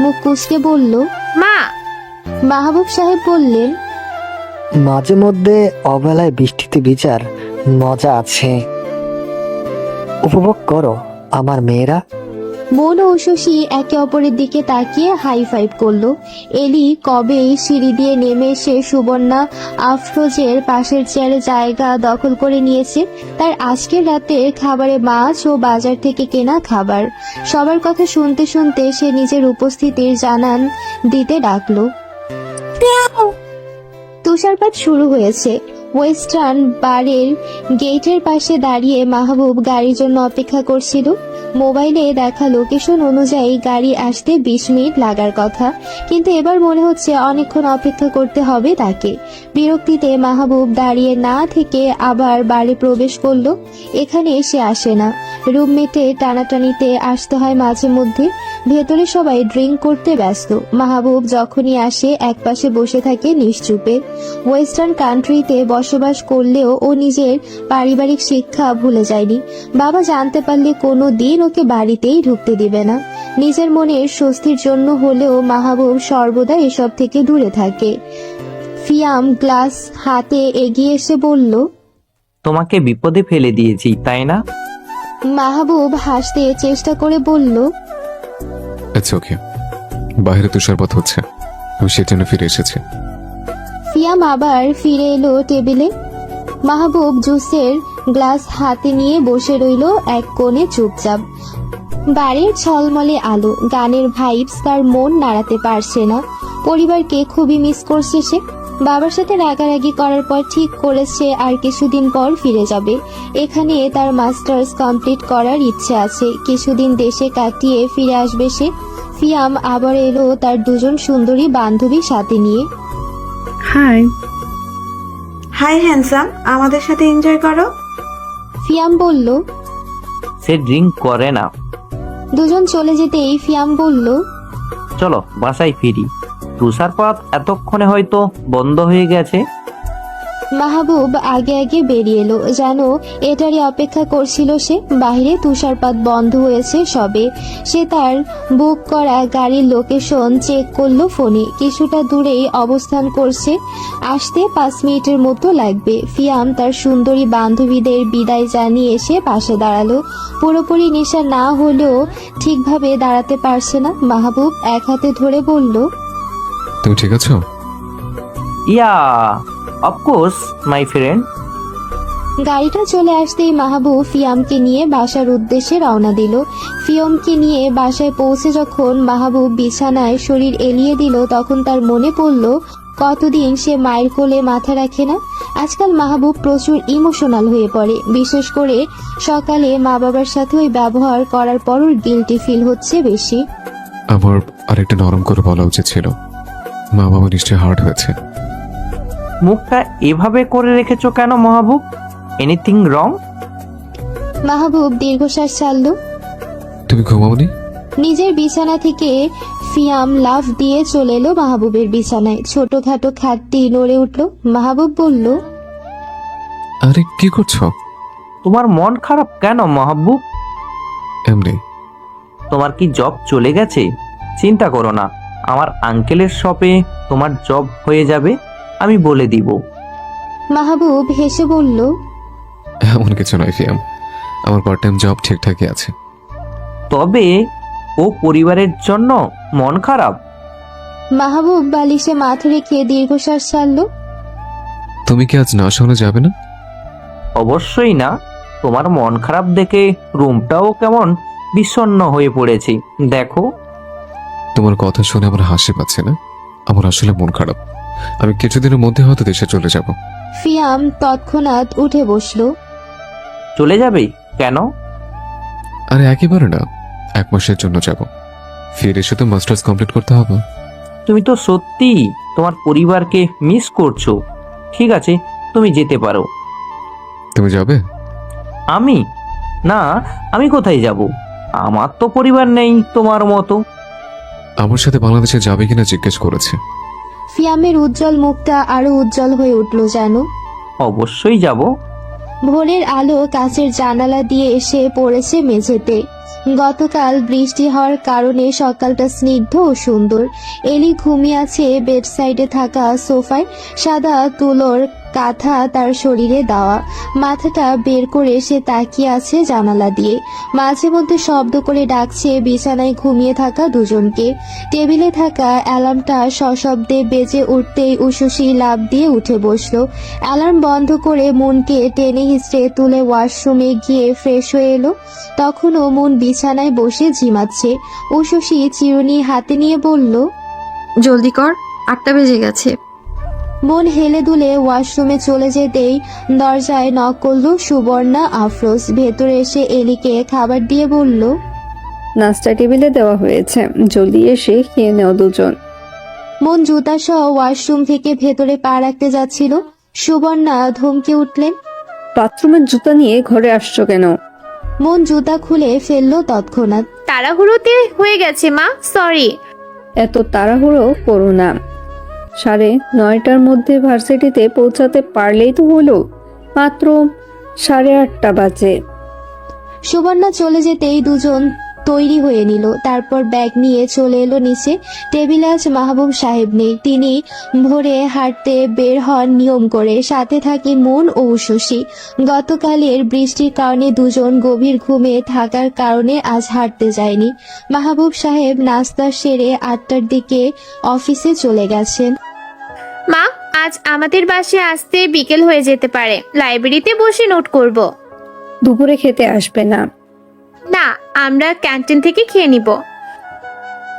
মুখ কুঁচকে বলল, মা। মাহবুব সাহেব বললেন, মাঝে মধ্যে অবেলায় বৃষ্টিতে ভিজার মজা আছে, উপভোগ করো আমার মেয়েরা। মন ও শশী একে অপরের দিকে তাকিয়ে হাই ফাইভ করলো। এলি কবেই সিঁড়ি দিয়ে নেমে এসে সুবর্ণা আফরোজের পাশের চেয়ারে জায়গা দখল করে নিয়েছে। তার আজকের রাতের খাবারে মাছ ও বাজার থেকে কেনা খাবার। সবার কথা শুনতে শুনতে সে নিজের উপস্থিতির জানান দিতে ডাকলো। তুষারপাত শুরু হয়েছে। ওয়েস্টার্ন বারের গেটের পাশে দাঁড়িয়ে মাহবুব গাড়ির জন্য অপেক্ষা করছিল। মোবাইলে দেখা লোকেশন অনুযায়ী গাড়ি আসতে 20 মিনিট লাগার কথা, কিন্তু এবার মনে হচ্ছে অনেকক্ষণ অপেক্ষা করতে হবে তাকে। বিরক্তিতে মাহবুব দাঁড়িয়ে না থেকে আবার বাড়ি প্রবেশ করলো। এখানে এসে আসে না, রুমমেটে টানাটানিতে আসতে হয় মাঝে মধ্যে। ভেতরে সবাই ড্রিঙ্ক করতে ব্যস্ত। মাহবুব যখনই আসে একপাশে বসে থাকে নিশ্চুপে। ওয়েস্টার্ন কান্ট্রিতে বসবাস করলেও ও নিজের পারিবারিক শিক্ষা ভুলে যায়নি। বাবা জানতে পারলে কোনো দিন ওকে বাড়িতেই ঢুকতে দিবে না। নিজের মনের স্বস্তির জন্য হলেও মাহবুব সর্বদা এসব থেকে দূরে থাকে। ফিয়াম গ্লাস হাতে এগিয়ে এসে বলল, তোমাকে বিপদে ফেলে দিয়েছি তাই না? মাহবুব হাসতে চেষ্টা করে বলল, আচ্ছা ওকে, বাইরে তুষারপাত হচ্ছে, আমি সেজন্য ফিরে এসেছি। ফিয়াম আবার ফিরে এলো টেবিলে। মাহবুব জুসের গ্লাস হাতে নিয়ে বসে রইল এক কোণে চুপচাপ। বাড়ির ঝলমলে আলো, গানের ভাইবস তার মন নাড়াতে পারছে না। পরিবারকে খুবই মিস করছে সে। বাবার সাথে রাগারাগি করার পর ঠিক করেছে আর কিছুদিন পর ফিরে যাবে। এখানে তার মাস্টার্স কমপ্লিট করার ইচ্ছে আছে। কিছুদিন দেশে কাটিয়ে ফিরে আসবে সে। ফিয়াম আবার এলো তার দুজন সুন্দরী বান্ধবী সাথে নিয়ে। হাই। হাই হ্যান্ডসাম, আমাদের সাথে এনজয় করো। ফিয়াম বলল। সে ড্রিঙ্ক করে না। দুজন চলে যেতেই ফিয়াম বলল, চলো বাসায় ফিরি, তুষারপাত এতক্ষণে হয়তো বন্ধ হয়ে গেছে। মাহবুব আগে আগে বেরিয়ে এলো, যেন এটারই অপেক্ষা করছিল সে। বাইরে তুষারপাত বন্ধ হয়েছে সবে। সে তার বুক করা গাড়ির লোকেশন চেক করলো ফোনে। কিছুটা দূরেই অবস্থান করছে, আসতে 5 মিনিটের মতো লাগবে। ফিয়াম তার সুন্দরী বান্ধবীদের বিদায় জানিয়ে এসে পাশে দাঁড়ালো। পুরোপুরি নেশা না হলেও ঠিকভাবে দাঁড়াতে পারছে না। মাহবুব এক হাতে ধরে বলল, তুমি ঠিক আছো? Yeah of course my friend. গাড়িটা চলে আসতেই মাহবুব ফিয়ামকে নিয়ে বাসার উদ্দেশ্যে রওনা দিল। ফিয়ামকে নিয়ে বাসায় পৌঁছে যখন মাহবুব বিছানায় শরীর এলিয়ে দিল, তখন তার মনে পড়ল কতদিন সে মায়ের কোলে মাথা রাখে না। আজকাল মাহবুব প্রচুর ইমোশনাল হয়ে পড়ে। বিশেষ করে সকালে মা বাবার সাথে ওই ব্যবহার করার পরও গিল্টি ফিল হচ্ছে বেশি। আমার আরেকটা নরম করে বলা উচিত ছিল, মা বাবা নিশ্চয়ই হার্ট হয়েছে। মুখটা এভাবে করে রেখেছো কেন মাহবুব? Anything wrong? মাহবুব দীর্ঘশ্বাস ছাড়ল। তুমি ঘুমাওনি? নিজের বিছানা থেকে ফিয়াম লাফ দিয়ে চলে এলো মাহবুবের বিছানায়। ছোটখাটো খাটটি নড়ে উঠল। মাহবুব বলল, আরে কি করছো? তোমার মন খারাপ কেন মাহবুব? এমনি। তোমার কি জব চলে গেছে? চিন্তা করো না, আমার আঙ্কেলের শপে তোমার জব হয়ে যাবে, আমি বলে দিব। মাহবুব হেসে বলল, এমন কিছু নয় ফিয়াম, আমার পার্ট টাইম জব ঠিকঠাকই আছে। তবে ও পরিবারের জন্য মন খারাপ। মাহবুব বালিশে মাথা রেখে দীর্ঘশ্বাস ছাড়ল। তুমি কি আজ না শোনা যাবে না? অবশ্যই না, তোমার মন খারাপ দেখে রুমটাও কেমন বিষণ্ণ হয়ে পড়েছে দেখো। তোমার কথা শুনে আমার হাসি পাচ্ছে না, আমার আসলে মন খারাপ। আমি কিছুদিনের মধ্যে হয়তো দেশে চলে যাব। ফিয়াম তৎক্ষণাৎ উঠে বসল। চলে যাবে কেন? আরে একেবারে না, 1 মাসের জন্য যাব। ফিরে এসে তো মাস্টার্স কমপ্লিট করতে হবে। তুমি তো সত্যি তোমার পরিবারকে মিস করছো। ঠিক আছে, তুমি যেতে পারো। তুমি যাবে? আমি? না, আমি কোথায় যাব? আমার তো পরিবার নেই তোমার মতো। আমার সাথে বাংলাদেশে যাবে কিনা জিজ্ঞেস করেছে। ফিয়ামের উজ্জ্বল মুখটা আরো উজ্জ্বল হয়ে উঠল যেন। অবশ্যই যাব। ভোরের আলো কাচের জানালা দিয়ে এসে পড়েছে মেঝেতে। গতকাল বৃষ্টি হওয়ার কারণে সকালটা স্নিগ্ধ ও সুন্দর। এলি ঘুমিয়ে আছে বেড সাইডে থাকা সোফায়, সাদা তুলোর কাঁথা তার শরীরে দেওয়া। মাথাটা বের করে সে তাকিয়ে আছে জানালা দিয়ে। মাঝে মধ্যে শব্দ করে ডাকছে বিছানায় ঘুমিয়ে থাকা দুজনকে। টেবিলে থাকা অ্যালার্মটা সশব্দে বেজে উঠতেই উশুসি লাফ দিয়ে উঠে বসলো। অ্যালার্ম বন্ধ করে মনকে টেনে হিঁচড়ে তুলে ওয়াশরুমে গিয়ে ফ্রেশ হয়ে এলো। তখনও মন বিছানায় বসে ঝিমাচ্ছে। উশুসি চিরুনি হাতে নিয়ে বলল, জলদি কর, 8টা বেজে গেছে। মন হেলে দুলে ওয়াশরুমে চলে যেতেই দরজায় নক করলো সুবর্ণা আফরোজ। ভেতরে এসে এলিকে খাবার দিয়ে বলল, নাস্তা টেবিলে দেওয়া হয়েছে, জলদি এসে খেয়ে নেও দুজন। মন জুতা সহ ওয়াশরুম থেকে ভেতরে পা রাখতে যাচ্ছিল। সুবর্ণা ধমকে উঠলেন। বাথরুমের জুতা নিয়ে ঘরে আসছো কেন? মন জুতা খুলে ফেললো তৎক্ষণাৎ। তাড়াহুড়োতে হয়ে গেছে মা, সরি। এত তাড়াহুড়ো করো না, 9:30টার মধ্যে ভার্সিটিতে পৌঁছাতে পারলেই তো হলো, মাত্র 8:30 বাজে। সুবর্ণা চলে যেতেই দুজন তৈরি হয়ে নিল। তারপর ব্যাগ নিয়ে চলে এলো নিচে। টেবিলে আজ মাহবুব সাহেব নেই, তিনি ভোরে হাঁটতে বের হন নিয়ম করে। সাথে থাকে মন ও উশুসি। গতকালের বৃষ্টির কারণে দুজন গভীর ঘুমে থাকার কারণে আজ হাঁটতে যায়নি। মাহবুব সাহেব নাস্তা সেরে 8টার দিকে অফিসে চলে গেছেন। মা, আজ আমাদের বাসায় আসতে বিকেল হয়ে যেতে পারে, লাইব্রেরিতে বসে নোট করব। দুপুরে খেতে আসবে না? না, আমরা ক্যান্টিন থেকে খেয়ে নিব।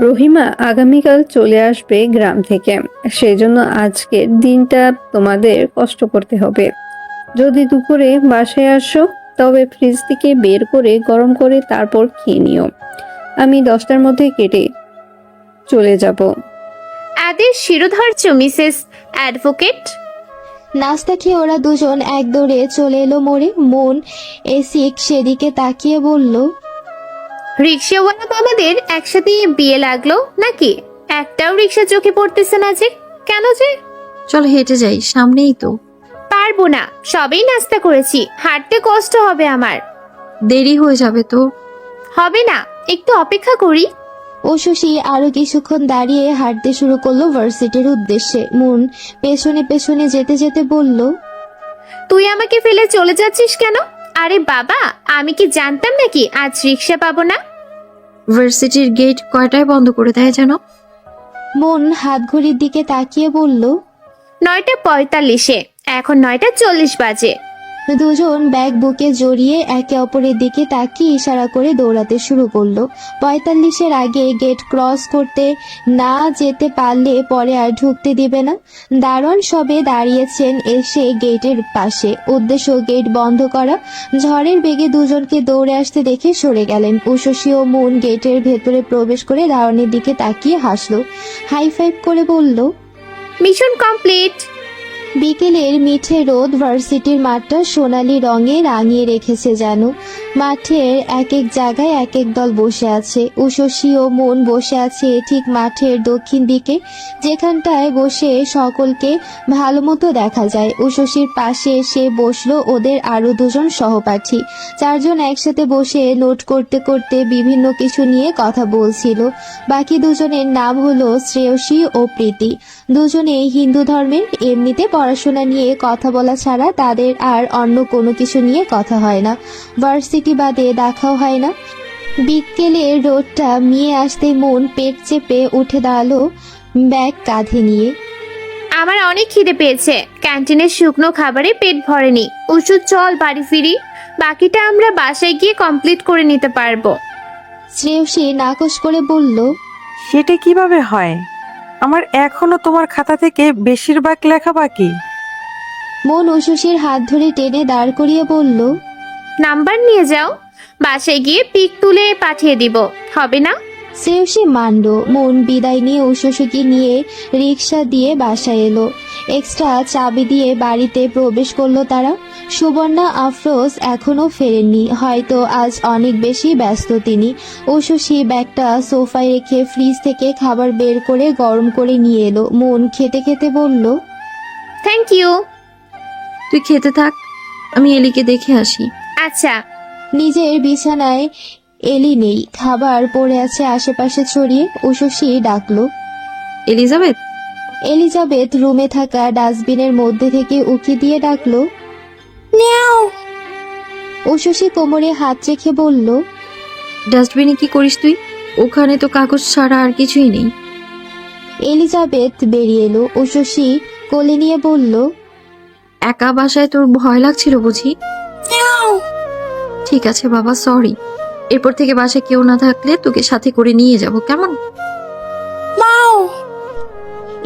রহিমা আগামীকাল চলে আসবে গ্রাম থেকে, সেজন্য আজকের দিনটা তোমাদের কষ্ট করতে হবে। যদি দুপুরে বাসায় আসো তবে ফ্রিজ থেকে বের করে গরম করে তারপর খেয়ে নিও। আমি 10টার মধ্যে কেটে চলে যাব। আদেশ শিরোধার্য মিসেস অ্যাডভোকেট। নাস্তা খেয়ে ওরা দুজন এক দৌড়ে চলে এলো মোড়ে। মন এসিক সেদিকে তাকিয়ে বলল, রিক্সাওয়ালা বাবাদের একসাথে বিয়ে লাগলো নাকি? একটাও রিক্সা চোখে পড়তেছে না যে, কেন যে? চল হেঁটে যাই, সামনেই তো। পারবো না, সবেই নাস্তা করেছি, হাঁটতে কষ্ট হবে আমার। দেরি হয়ে যাবে তো। হবে না, একটু অপেক্ষা করি। উশুসি আরো কিছুক্ষণ দাঁড়িয়ে হাঁটতে শুরু করলো ভার্সিটির উদ্দেশ্যে। মন পেছনে পেছনে যেতে যেতে বলল, তুই আমাকে ফেলে চলে যাচ্ছিস কেন? আরে বাবা, আমি কি জানতাম নাকি আজ রিক্সা পাবো না? ভার্সিটির গেট কয়টায় বন্ধ করে দেয় যেন? মন হাত ঘড়ির দিকে তাকিয়ে বলল, 9:45, এখন 9:40 বাজে। দুজন ব্যাগ বুকে জড়িয়ে একে অপরের দিকে তাকিয়ে ইশারা করে দৌড়াতে শুরু করলো। 45-এর আগে গেট ক্রস করতে না যেতে পারলে পরে আর ঢুকতে দিবে না। দারোয়ান সবে দাঁড়িয়েছেন এসে গেটের পাশে, উদ্দেশ্য গেট বন্ধ করা। ঝড়ের বেগে দুজনকে দৌড়ে আসতে দেখে সরে গেলেন। উশুসি ও মন গেটের ভেতরে প্রবেশ করে দারোয়ানের দিকে তাকিয়ে হাসলো, হাই ফাইভ করে বলল, মিশন কমপ্লিট। বিকেলের মিঠে রোদ ভার্সিটির মাঠটা সোনালি রঙে রাঙিয়ে রেখেছে যেন। মাঠের এক এক জায়গায় এক এক দল বসে আছে। উশুসি ও মন বসে আছে ঠিক মাঠের দক্ষিণ দিকে, যেখানটায় বসে সকলকে ভালো মতো দেখা যায়। উশুসির পাশে এসে বসলো ওদের আরো দুজন সহপাঠী। চারজন একসাথে বসে নোট করতে করতে বিভিন্ন কিছু নিয়ে কথা বলছিল। বাকি দুজনের নাম হলো শ্রেয়সী ও প্রীতি। দুজনেই হিন্দু ধর্মের। এমনিতে পড়াশোনা নিয়ে কথা বলা ছাড়া তাদের আর অন্য কোনো কিছু নিয়ে কথা হয় না। ভার্সিটি বাদে দেখাও হয় না। বিকেলের রোদটা মিয়ে আসতে মন পেট চেপে উঠে দাঁড়ালো ব্যাগ কাঁধে নিয়ে। আমার অনেক খিদে পেয়েছে, ক্যান্টিনের শুকনো খাবারে পেট ভরেনি। ওষুধ, চল বাড়ি ফিরি, বাকিটা আমরা বাসায় গিয়ে কমপ্লিট করে নিতে পারবো। শ্রেয়সী নাকচ করে বলল, সেটা কিভাবে হয়? আমার এখনো তোমার খাতা থেকে বেশিরভাগ লেখা বাকি। মন উশুসির হাত ধরে টেনে দাঁড় করিয়ে বলল, নাম্বার নিয়ে যাও, বাসায় গিয়ে পিক তুলে পাঠিয়ে দিব, হবে না? শ্রেয়সী মানল। মন বিদায় নিয়ে উশুসিকে নিয়ে রিক্সা দিয়ে বাসায় এলো। এক্সট্রা চাবি দিয়ে বাড়িতে প্রবেশ করলো তারা। সুবর্ণা আফরোজ এখনো ফেরেননি, হয়তো আজ অনেক বেশি ব্যস্ত তিনি। উশুসি ব্যাগটা সোফায় রেখে ফ্রিজ থেকে খাবার বের করে গরম করে নিয়ে এলো। মন খেতে খেতে বলল, থ্যাংক ইউ। তুই খেতে থাক, আমি এলিকে দেখে আসি। আচ্ছা। নিজের বিছানায় এলি নেই, খাবার পড়ে আছে আশেপাশে ছড়িয়ে। উশসী ডাকলো। এলিজাবেথ, এলিজাবেথ রুমে থাকা ডাস্টবিনের মধ্যে থেকে উকি দিয়ে ডাকলো। উশসী কোমরে হাত রেখে বলল, ডাস্টবিনে কি করিস তুই? ওখানে তো কাগজ ছাড়া আর কিছুই নেই। এলিজাবেথ বেরিয়ে এলো। উশসী কোলে নিয়ে বলল, একা বাসায় তোর ভয় লাগছিল বুঝি? ঠিক আছে বাবা, সরি। এরপর থেকে বাসায় কেউ না থাকলে তোকে সাথে করে নিয়ে যাব, কেমন?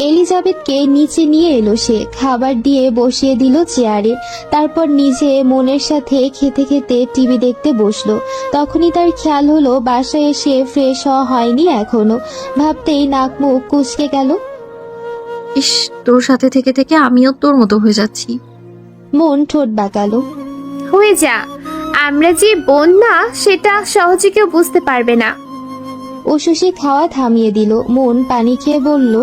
এলিজাবেথকে নিচে নিয়ে এলো সে। খাবার দিয়ে বসিয়ে দিল চেয়ারে। তারপর নিজে মনের সাথে খেতে খেতে টিভি দেখতে বসলো। তখনই তার খেয়াল হলো বাসায় এসে ফ্রেশ হওয়া হয়নি এখনো। ভাবতেই নাক মুখ কুঁচকে গেল। ইস, তোর সাথে থেকে থেকে আমিও তোর মতো হয়ে যাচ্ছি। মন ঠোঁট বাঁকালো। হয়ে যা, আমরা যে বোন না সেটা সহজে কেউ বুঝতে পারবে না। উশসী খাওয়া থামিয়ে দিল। মন পানি খেয়ে বলল,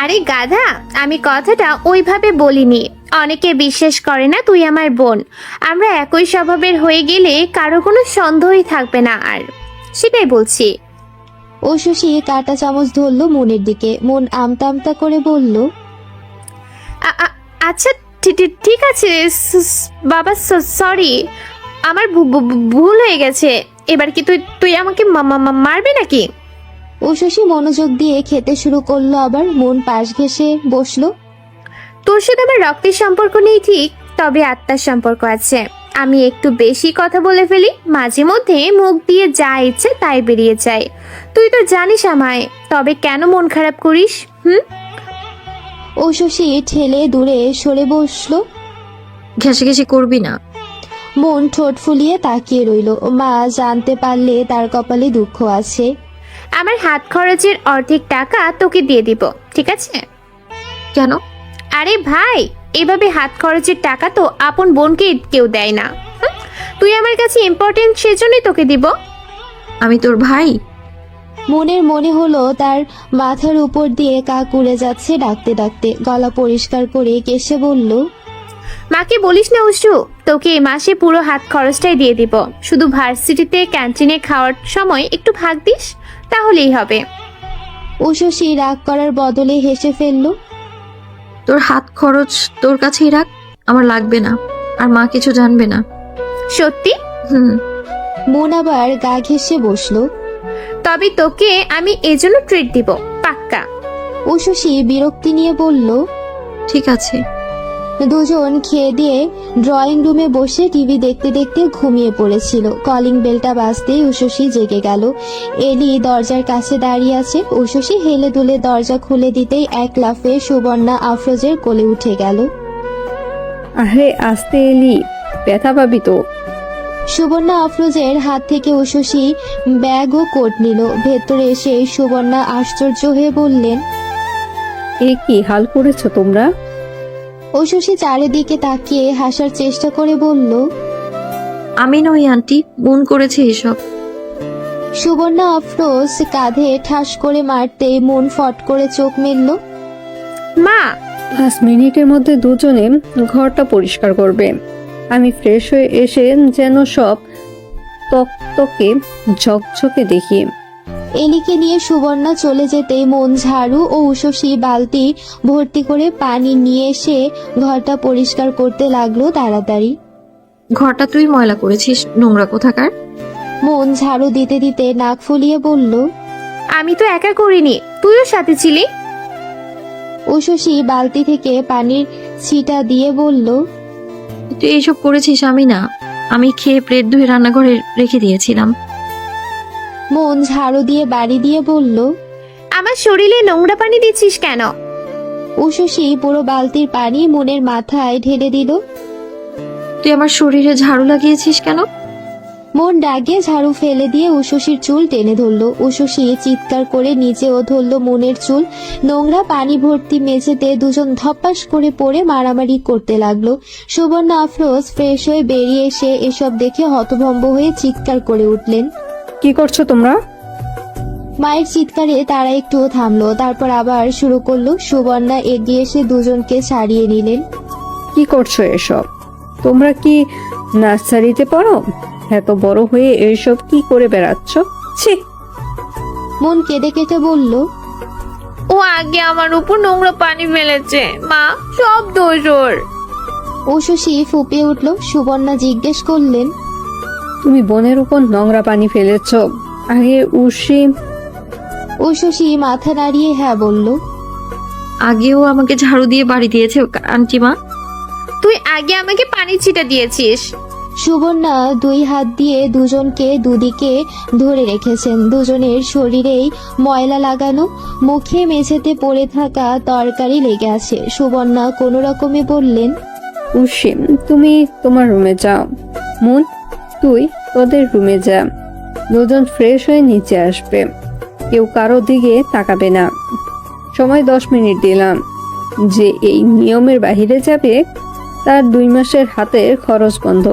আরে গাধা, আমি কথাটা ওইভাবে বলিনি। অনেকে বিশ্বাস করে না তুই আমার বোন। আমরা একই স্বভাবের হয়ে গেলে কারো কোনো সন্দেহই থাকবে না আর, সেটাই বলছি। উশসী কাঁটা চামচ ধরল মনের দিকে। মন আমতা আমতা করে বলল, আচ্ছা ঠিক আছে বাবা, সরি, আমার ভুল হয়ে গেছে। এবার কি তুই আমাকে মারবে নাকি? উশসী মনোযোগ দিয়ে খেতে শুরু করলো। আবার মন পাশ ঘেঁষে বসলো। তোর সাথে আমার রক্তের সম্পর্ক নেই ঠিক, তবে আত্মার সম্পর্ক আছে। আমি একটু বেশি কথা বলে ফেলি, মাঝে মধ্যে মুখ দিয়ে যা ইচ্ছে তাই বেরিয়ে যায়। তুই তো জানিস আমায়, তবে কেন মন খারাপ করিস? উশসী ঠেলে দূরে সরে বসলো। ঘেঁষাঘেঁষি করবি না। মন ঠোঁট ফুলিয়ে তাকিয়ে রইল। মা জানতে পারলে তার কপালে দুঃখ আছে। আমার হাত খরচের অর্ধেক টাকা তোকে দিয়ে দিব, ঠিক আছে? কেন? আরে ভাই, এভাবে হাত খরচের টাকা তো আপন বোনকে কেউ দেয় না। তুই আমার কাছে ইম্পর্টেন্ট, সেজন্যই তোকে দিব। আমি তোর ভাই? মনের মনে হলো তার মাথার উপর দিয়ে কাক উড়ে যাচ্ছে ডাকতে ডাকতে। গলা পরিষ্কার করে কেসে বলল, মাকে বলিস না উশু, তোকে এই মাসে পুরো হাত খরচটাই দিয়ে দিব। শুধু ভার্সিটিতে ক্যান্টিনে খাওয়ার সময় একটু ভাগ দিস, তাহলেই হবে। উশসী রাগ করার বদলে হেসে ফেলল। তোর হাত খরচ তোর কাছেই রাখ, আমার লাগবে না। আর মা কিছু জানবে না। সত্যি? মন আবার গা ঘেঁষে বসলো। তবে তোকে আমি এজন্য ট্রিট দিব, পাক্কা। উশসী বিরক্তি নিয়ে বলল, ঠিক আছে। দুজন খেয়ে দিয়ে ড্রয়িং রুমে বসে টিভি দেখতে দেখতে ঘুমিয়ে পড়েছিল। কলিং বেলটা বাজতেই উশসী জেগে গেল। এলি দরজার কাছে দাঁড়িয়ে আছে। উশসী হেলে দুলে দরজা খুলে দিতেই এক লাফে সুবর্ণা আফরোজের কোলে উঠে গেল। আরে আস্তে এলি, ব্যথা পাবি তো। সুবর্ণা আফরোজের হাত থেকে উশসী ব্যাগ ও কোট নিল। ভেতরে এসে সুবর্ণা আশ্চর্য হয়ে বললেন, এ কি হাল করেছো তোমরা? উশসী চারিদিকে তাকিয়ে হাসার চেষ্টা করে বলল, আমি নই আন্টি, বোন করেছে এসব। সুবর্ণা আফরোজ কাঁধে ঠাস করে মারতে মন ফট করে চোখ মেলল। মা, 5 মিনিটের মধ্যে দুজনে ঘরটা পরিষ্কার করবে। আমি ফ্রেশ হয়ে এসে যেন সব তকতকে ঝকঝকে দেখি। এলিকে নিয়ে সুবর্ণা চলে যেতেই মন ঝাড়ু ও উশসী বালতি ভর্তি করে পানি নিয়ে এসে ঘরটা পরিষ্কার করতে লাগলো তাড়াতাড়ি। ঘরটা তুই ময়লা করেছিস, নোংরা কোথাকার। মন ঝাড়ু দিতে দিতে নাক ফুলিয়ে বলল, আমি তো একা করিনি, তুইও সাথে ছিলি। উশসী বালতি থেকে পানির ছিটা দিয়ে বলল, তুই এইসব করেছিস, আমি না। আমি খেয়ে প্লেট ধুয়ে রান্নাঘরে রেখে দিয়েছিলাম। মন ঝাড়ু দিয়ে বাড়ি দিয়ে বলল, আমার শরীরে নোংরা পানি দিচ্ছিস কেন? উশসী পুরো বালতির পানি মনের মাথায় ঢেলে দিল। তুই আমার শরীরে ঝাড়ু লাগিয়েছিস কেন? মন রাগে ঝাড়ু ফেলে দিয়ে উশসীর চুল টেনে ধরল। উশসী চিৎকার করে নিচেও ধরল মনের চুল। নোংরা পানি ভর্তি মেঝেতে দুজন ধপাস করে পড়ে মারামারি করতে লাগলো। সুবর্ণা আফরোজ ফ্রেশ হয়ে বেরিয়ে এসে এসব দেখে হতভম্ব হয়ে চিৎকার করে উঠলেন। কি করছো তোমরা? মায়ের চিৎকারে তারা একটু থামলো, তারপর আবার শুরু করলো। সুবর্ণা এগিয়ে এসে দুজনকে ছাড়িয়ে নিলেন। কি করছো এসব? তোমরা কি নার্সারিতে পড়ো? এত বড় হয়ে এইসব কি করে বেড়াচ্ছ? ছি। মন কেঁদে কেটে বলল, ও আগে আমার উপর নোংরা পানি ফেলেছে, মা সব দোষ ওর। উশসী ফুপিয়ে উঠল। সুবর্ণা জিজ্ঞেস করলেন, তুমি বোনের উপর নোংরা পানি ফেলেছ? আগে উর্ষি। উশসী মাথা নাড়িয়ে হ্যাঁ বলল। আগেও আমাকে ঝাড়ু দিয়ে বাড়ি দিয়েছে আন্টি মা। তুই আগে আমাকে পানি ছিটা দিয়েছিস। সুবর্ণা দুই হাত দিয়ে দুজনকে দুদিকে ধরে রেখেছেন। দুজনের শরীরেই ময়লা লাগানো, মুখে মেঝেতে পড়ে থাকা তরকারি লেগে আছে। সুবর্ণা কোনো রকমে বললেন, উর্ষি, তুমি তোমার রুমে যাও। মন, তুই তোদের রুমে যা। দুজন ফ্রেশ হয়ে নিচে আসবে, কেউ কারো দিকে তাকাবে না। সময় 10 মিনিট দিলাম। যে এই নিয়মের বাহিরে যাবে তার 2 মাসের হাতের খরচ বন্ধ।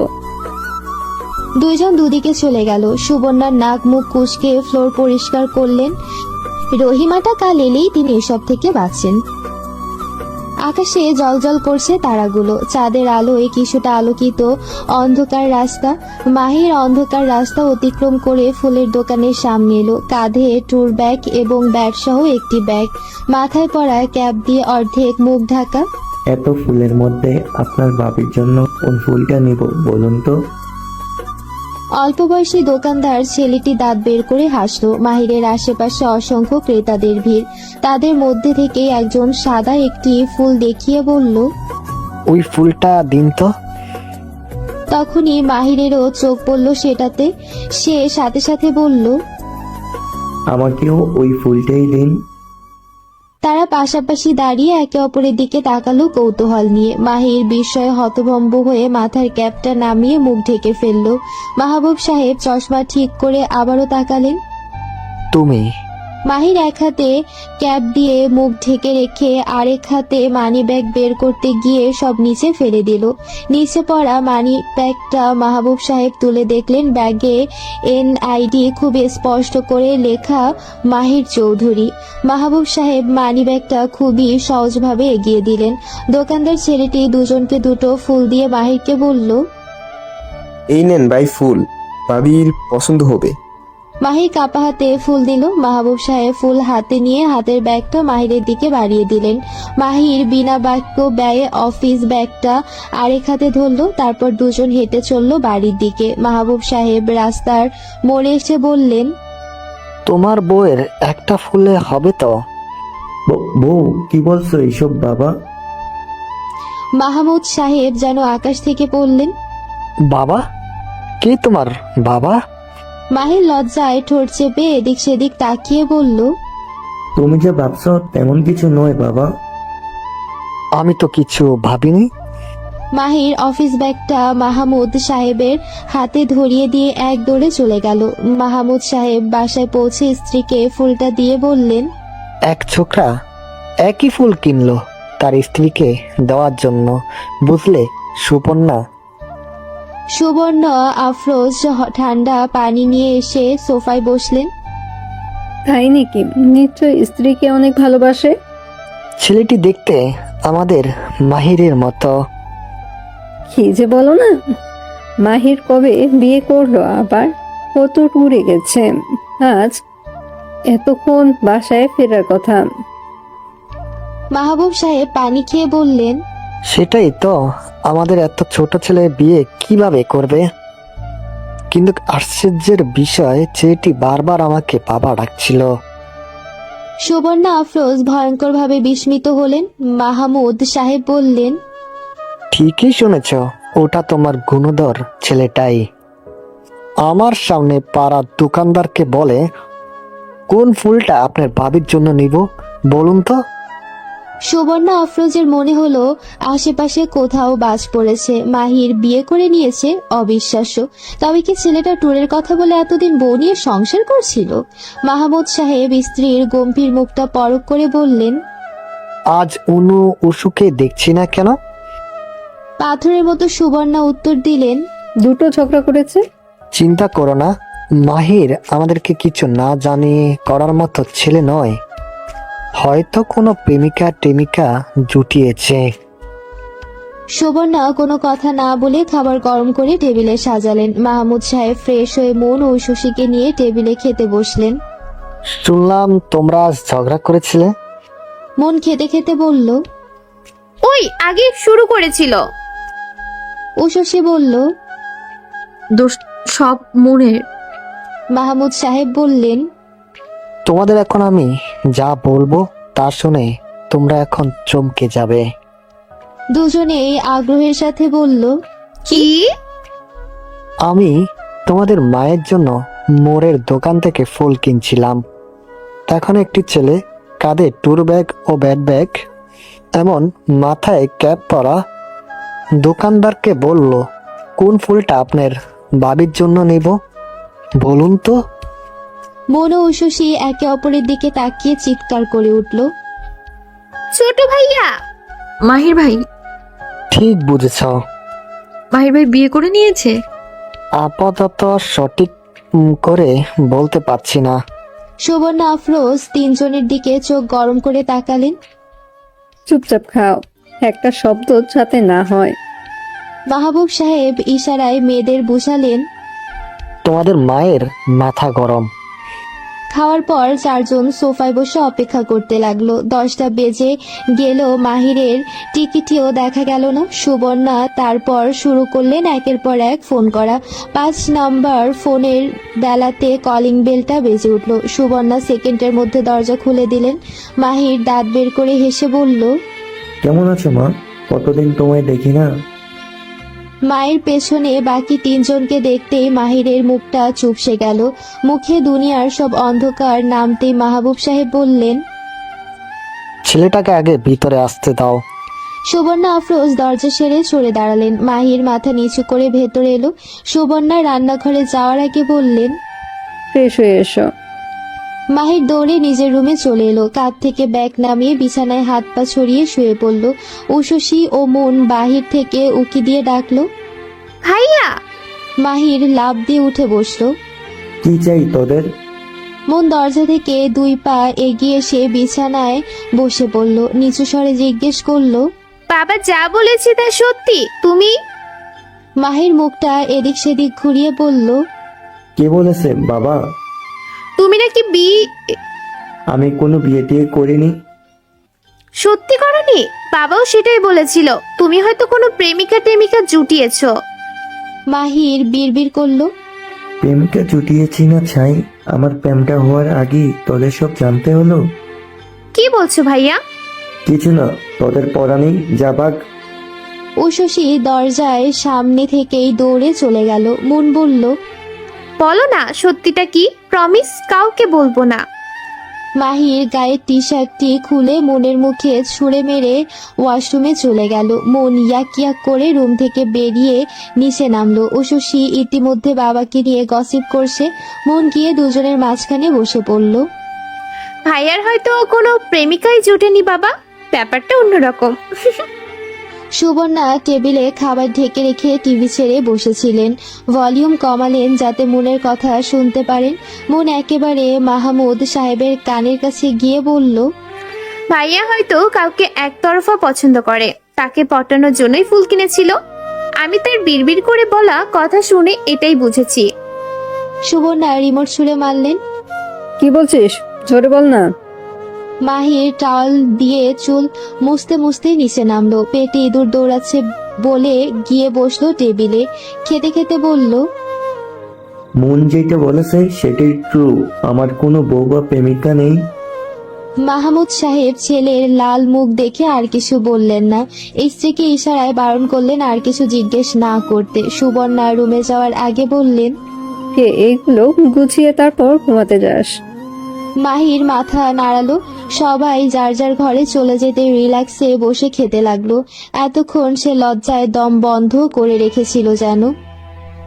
দুইজন দুদিকে চলে গেল। সুবর্ণার নাক মুখ কুঁচকে ফ্লোর পরিষ্কার করলেন। রহিমাটা কাল এলেই তিনি এসব থেকে বাঁচেন। আকাশে জলজল করছে তারাগুলো। চাঁদের আলোয় কিছুটা আলোকিত অন্ধকার রাস্তা। মাহির অন্ধকার রাস্তা অতিক্রম করে ফুলের দোকানের সামনে এলো। কাঁধে ট্যুর ব্যাগ এবং ব্যাগ সহ একটি ব্যাগ, মাথায় পরা ক্যাপ দিয়ে অর্ধেক মুখ ঢাকা। এত ফুলের মধ্যে আপনার বাবির জন্য কোন ফুলটা নিব বলুন তো? অল্প বয়সী দোকানদার ছেলেটি দাঁত বের করে হাসলো। মাহিরের আশেপাশে অসংখ্য ক্রেতাদের ভিড়। তাদের মধ্যে থেকে একজন সাদা একটি ফুল দেখিয়ে বলল, ওই ফুলটা দিন তো। তখনই মাহিরেরও চোখ পড়ল সেটাতে। সে সাথে সাথে বলল, আমাকেও ওই ফুলটাই দিন। তারা পাশাপাশি দাঁড়িয়ে একে অপরের দিকে তাকালো কৌতূহল নিয়ে। মাহির বিস্ময়ে হতভম্ব হয়ে মাথার ক্যাপটা নামিয়ে মুখ ঢেকে ফেলল। মাহবুব সাহেব চশমা ঠিক করে আবারও তাকালেন। তুমি? মাহির এক হাতে ক্যাপ দিয়ে মুখ ঢেকে রেখে আরেক হাতে মানি ব্যাগ বের করতে গিয়ে সব নিচে ফেলে দিল। নিচে পড়া মানি ব্যাগটা মাহবুব সাহেব তুলে দেখলেন ব্যাগে NID খুব স্পষ্ট করে লেখা মাহির চৌধুরী। মাহবুব সাহেব মানি ব্যাগটা খুবই সহজভাবে এগিয়ে দিলেন। দোকানদার ছেলেটি দুজনকে দুটো ফুল দিয়ে মাহিরকে বলল, এই নেন ভাই ফুল, ভাবির পছন্দ হবে। মাহির কাপা হাতে ফুল দিল। মাহবুব সাহেব ফুল হাতে নিয়ে হাতের ব্যাগটা মাহিরের দিকে বাড়িয়ে দিলেন। মাহির বিনা বাক্য ব্যয়ে অফিস ব্যাগটা আরেক হাতে ধরল। তারপর দুজন হেঁটে চলল বাড়ির দিকে। মাহবুব সাহেব রাস্তার মোড়ে এসে বললেন, তোমার বউয়ের একটা ফুলে হবে তো? বউ, কি বলছো এইসব বাবা? মাহমুদ সাহেব যেন আকাশ থেকে পড়লেন। বাবা? কে তোমার বাবা? মাহির লজ্জায় ঠোঁট চেপে এদিক সেদিক তাকিয়ে বলল, তুমি যে ভাবছো তেমন কিছু নয় বাবা। আমি তো কিছু ভাবিনি। মাহির অফিস ব্যাগটা মাহমুদ সাহেবের হাতে ধরিয়ে দিয়ে এক দৌড়ে চলে গেল। মাহমুদ সাহেব বাসায় পৌঁছে স্ত্রীকে ফুলটা দিয়ে বললেন, এক ছোকরা একই ফুল কিনলো তার স্ত্রীকে দেওয়ার জন্য, বুঝলে সুপর্ণা? সুবর্ণ আফরোজ ঠান্ডা পানি নিয়ে এসে সোফায় বসলেন। তাই নাকি? নিশ্চয় স্ত্রীকে অনেক ভালোবাসে। ছেলেটি দেখতে আমাদের মাহিরের মতো। কি যে বলো না, মাহির কবে বিয়ে করলো আবার? কত উড়ে গেছে। আজ এতক্ষণ বাসায় ফেরার কথা। মাহবুব সাহেব পানি খেয়ে বললেন, সেটাই তো, আমাদের এত ছোট ছেলে বিয়ে কিভাবে করবে? কিন্তু আশ্চর্যের বিষয়, ছেলেটি বারবার আমাকে বাবা ডাকছিল। সুবর্ণা আফরোজ ভয়ঙ্করভাবে বিস্মিত হলেন। মাহমুদ সাহেব বললেন, ঠিকই শুনেছ, ওটা তোমার গুণধর ছেলেটাই। আমার সামনে পাড়ার দোকানদারকে বলে কোন ফুলটা আপনার ভাবির জন্য নিব বলুন তো। সুবর্ণা আফরোজের মনে হলো আশেপাশে কোথাও বাজ পড়েছে। মাহির বিয়ে করে নিয়েছে, অবিশ্বাস্য। তবে কি ছেলেটা ট্যুরের কথা বলে এতদিন বউ নিয়ে সংসার করছিল? মাহমুদ সাহেব স্ত্রীর গম্ভীর মুখটা পরখ করে বললেন, আজ অনু উসুকে দেখছি না কেন? পাথরের মতো সুবর্ণা উত্তর দিলেন, দুটো ঝগড়া করেছে। চিন্তা করো না, মাহির আমাদেরকে কিছু না জানিয়ে করার মতো ছেলে নয়। হয়তো কোনো প্রেমিকা টেমিকা জুটিয়েছে। সুবর্ণা কোনো কথা না বলে খাবার গরম করে টেবিলে সাজালেন। মাহমুদ সাহেব ফ্রেশ হয়ে মন ও শশীকে নিয়ে টেবিলে খেতে বসলেন। শুনলাম তোমরা আজ ঝগড়া করেছিলে। মন খেতে খেতে বলল। ওই আগে শুরু করেছিল। ও শশী বলল। দোষ সব মনের। মাহমুদ সাহেব বললেন। তোমাদের এখন আমি যা বলবো তা শুনে তোমরা এখন চমকে যাবে। দুজনেই আগ্রহের সাথে বলল। কি? আমি তোমাদের মায়ের জন্য মোড়ের দোকান থেকে ফুল কিনছিলাম। তখন একটি ছেলে কাঁধে ট্যুর ব্যাগ ও ব্যাট ব্যাগ, এমন মাথায় ক্যাপ পরা, দোকানদারকে বলল, কোন ফুলটা আপনার বাবির জন্য নেব বলুন তো। মন ও শশী একে অপরের দিকে তাকিয়ে চিৎকার করে উঠল। ছোট ভাইয়া। মাহির ভাই। ঠিক বুঝেছ। মাহির ভাই বিয়ে করে নিয়েছে? আপাতত সঠিক করে বলতে পারছি না। সুবর্ণা আফরোজ তিনজনের দিকে চোখ গরম করে তাকালেন। চুপচাপ খাও, একটা শব্দ যাতে না হয়। মাহবুব সাহেব ইশারায় মেয়েদের বুঝালেন। তোমাদের মায়ের মাথা গরম। খাওয়ার পর চারজন সোফায় বসে অপেক্ষা করতে লাগলো। 10টা বেজে গেল, মাহিরের টিকিটিও দেখা গেল না। সুবর্ণা তারপর শুরু করলেন একের পর এক ফোন করা। 5 নাম্বার ফোনের বেলাতে কলিং বেলটা বেজে উঠল। সুবর্ণা সেকেন্ডের মধ্যে দরজা খুলে দিলেন। মাহির দাঁত বের করে হেসে বলল। কেমন আছো মা? কতদিন তোমায় দেখি না। মায়ের পেছনে বাকি তিনজনকে দেখতেই মাহিরের মুখটা চুপসে গেল। মুখে দুনিয়ার সব অন্ধকার নামতেই মাহবুব সাহেব বললেন। ছেলেটাকে আগে ভিতরে আসতে দাও। সুবর্ণা আফরোজ দরজা সেরে সরে দাঁড়ালেন। মাহির মাথা নিচু করে ভেতরে এলো। সুবর্ণা রান্নাঘরে যাওয়ার আগে বললেন। ফ্রেশ হয়ে এসো। মাহির দৌড়ে নিজের রুমে চলে এলো। কাঁধ থেকে ব্যাগ নামিয়ে বিছানায় হাত পা ছড়িয়ে শুয়ে পড়ল। উশসী ও মন বাহির থেকে উকি দিয়ে ডাকলো। ভাইয়া। মাহির লাফ দিয়ে উঠে বসলো। কি চাই তোদের? মন দরজা থেকে 2 পা এগিয়ে এসে বিছানায় বসে পড়ল। নিচু স্বরে জিজ্ঞেস করলো। বাবা যা বলেছে তা সত্যি? তুমি? মাহির মুখটা এদিক সেদিক ঘুরিয়ে বলল। কে বলেছে বাবা? তুমি নাকি বিয়ে? আমি কোনো বিয়ে টিয়ে করিনি। সত্যি করনি? বাবাও সেটাই বলেছিল। তুমি হয়তো কোনো প্রেমিকা টেমিকা জুটিয়েছো। মাহির বিড়বিড় করলো। প্রেমকে জুটিয়েছি না ছাই, আমার প্রেমটা হওয়ার আগেই তোদের সব জানতে হলো। কি বলছো ভাইয়া? কিছু না, তোদের পড়া নেই, যা বাগ। উশসী দরজায় সামনে থেকেই দৌড়ে চলে গেল। মন বলল। বলো না সত্যিটা কি, প্রমিস কাউকে বলবো না। মাহির গায়ের টি শার্টটি খুলে মনের মুখে ছুঁড়ে মেরে ওয়াশরুমে চলে গেল। মন ইয়াক ইয়াক করে রুম থেকে বেরিয়ে নিচে নামলো। উশসী ইতিমধ্যে বাবাকে নিয়ে গসিপ করছে। মন গিয়ে দুজনের মাঝখানে বসে পড়ল। ভাইয়ার হয়তো কোনো প্রেমিকাই জুটেনি বাবা, ব্যাপারটা অন্যরকম। সুবর্ণা টেবিলে খাবার ঢেকে রেখে টিভি ছেড়ে বসেছিলেন। ভলিউম কমালেন যাতে মনের কথা শুনতে পারেন। মন একেবারে মাহমুদ সাহেবের কানের কাছে গিয়ে বলল। ভাইয়া হয়তো কাউকে একতরফা পছন্দ করে, তাকে পটানোর জন্যই ফুল কিনেছিল। আমি তার বিড়বিড় করে বলা কথা শুনে এটাই বুঝেছি। সুবর্ণা রিমোট ছুঁড়ে মারলেন। কি বলছিস? জোরে বল না। মাহির টাওয়াল দিয়ে চুল মুছতে মুছতে নিচে নামলো। পেটে ইঁদুর দৌড়াচ্ছে বলে গিয়ে বসলো টেবিলে। খেতে খেতে বলল। মন যেটা বলেছে সেটাই ট্রু, আমার কোনো বউ বা প্রেমিকা নেই। মাহমুদ সাহেব ছেলের লাল মুখ দেখে আর কিছু বললেন না। স্ত্রীকে ইশারায় বারণ করলেন আর কিছু জিজ্ঞেস না করতে। সুবর্ণা রুমে যাওয়ার আগে বললেন। কে এইগুলো গুছিয়ে তারপর ঘুমাতে যাস। মাহির মাথা নাড়ালো। সবাই যার যার ঘরে চলে যেতে রিল্যাক্সে বসে খেতে লাগলো। এতক্ষণ সে লজ্জায় দম বন্ধ করে রেখেছিল যেন।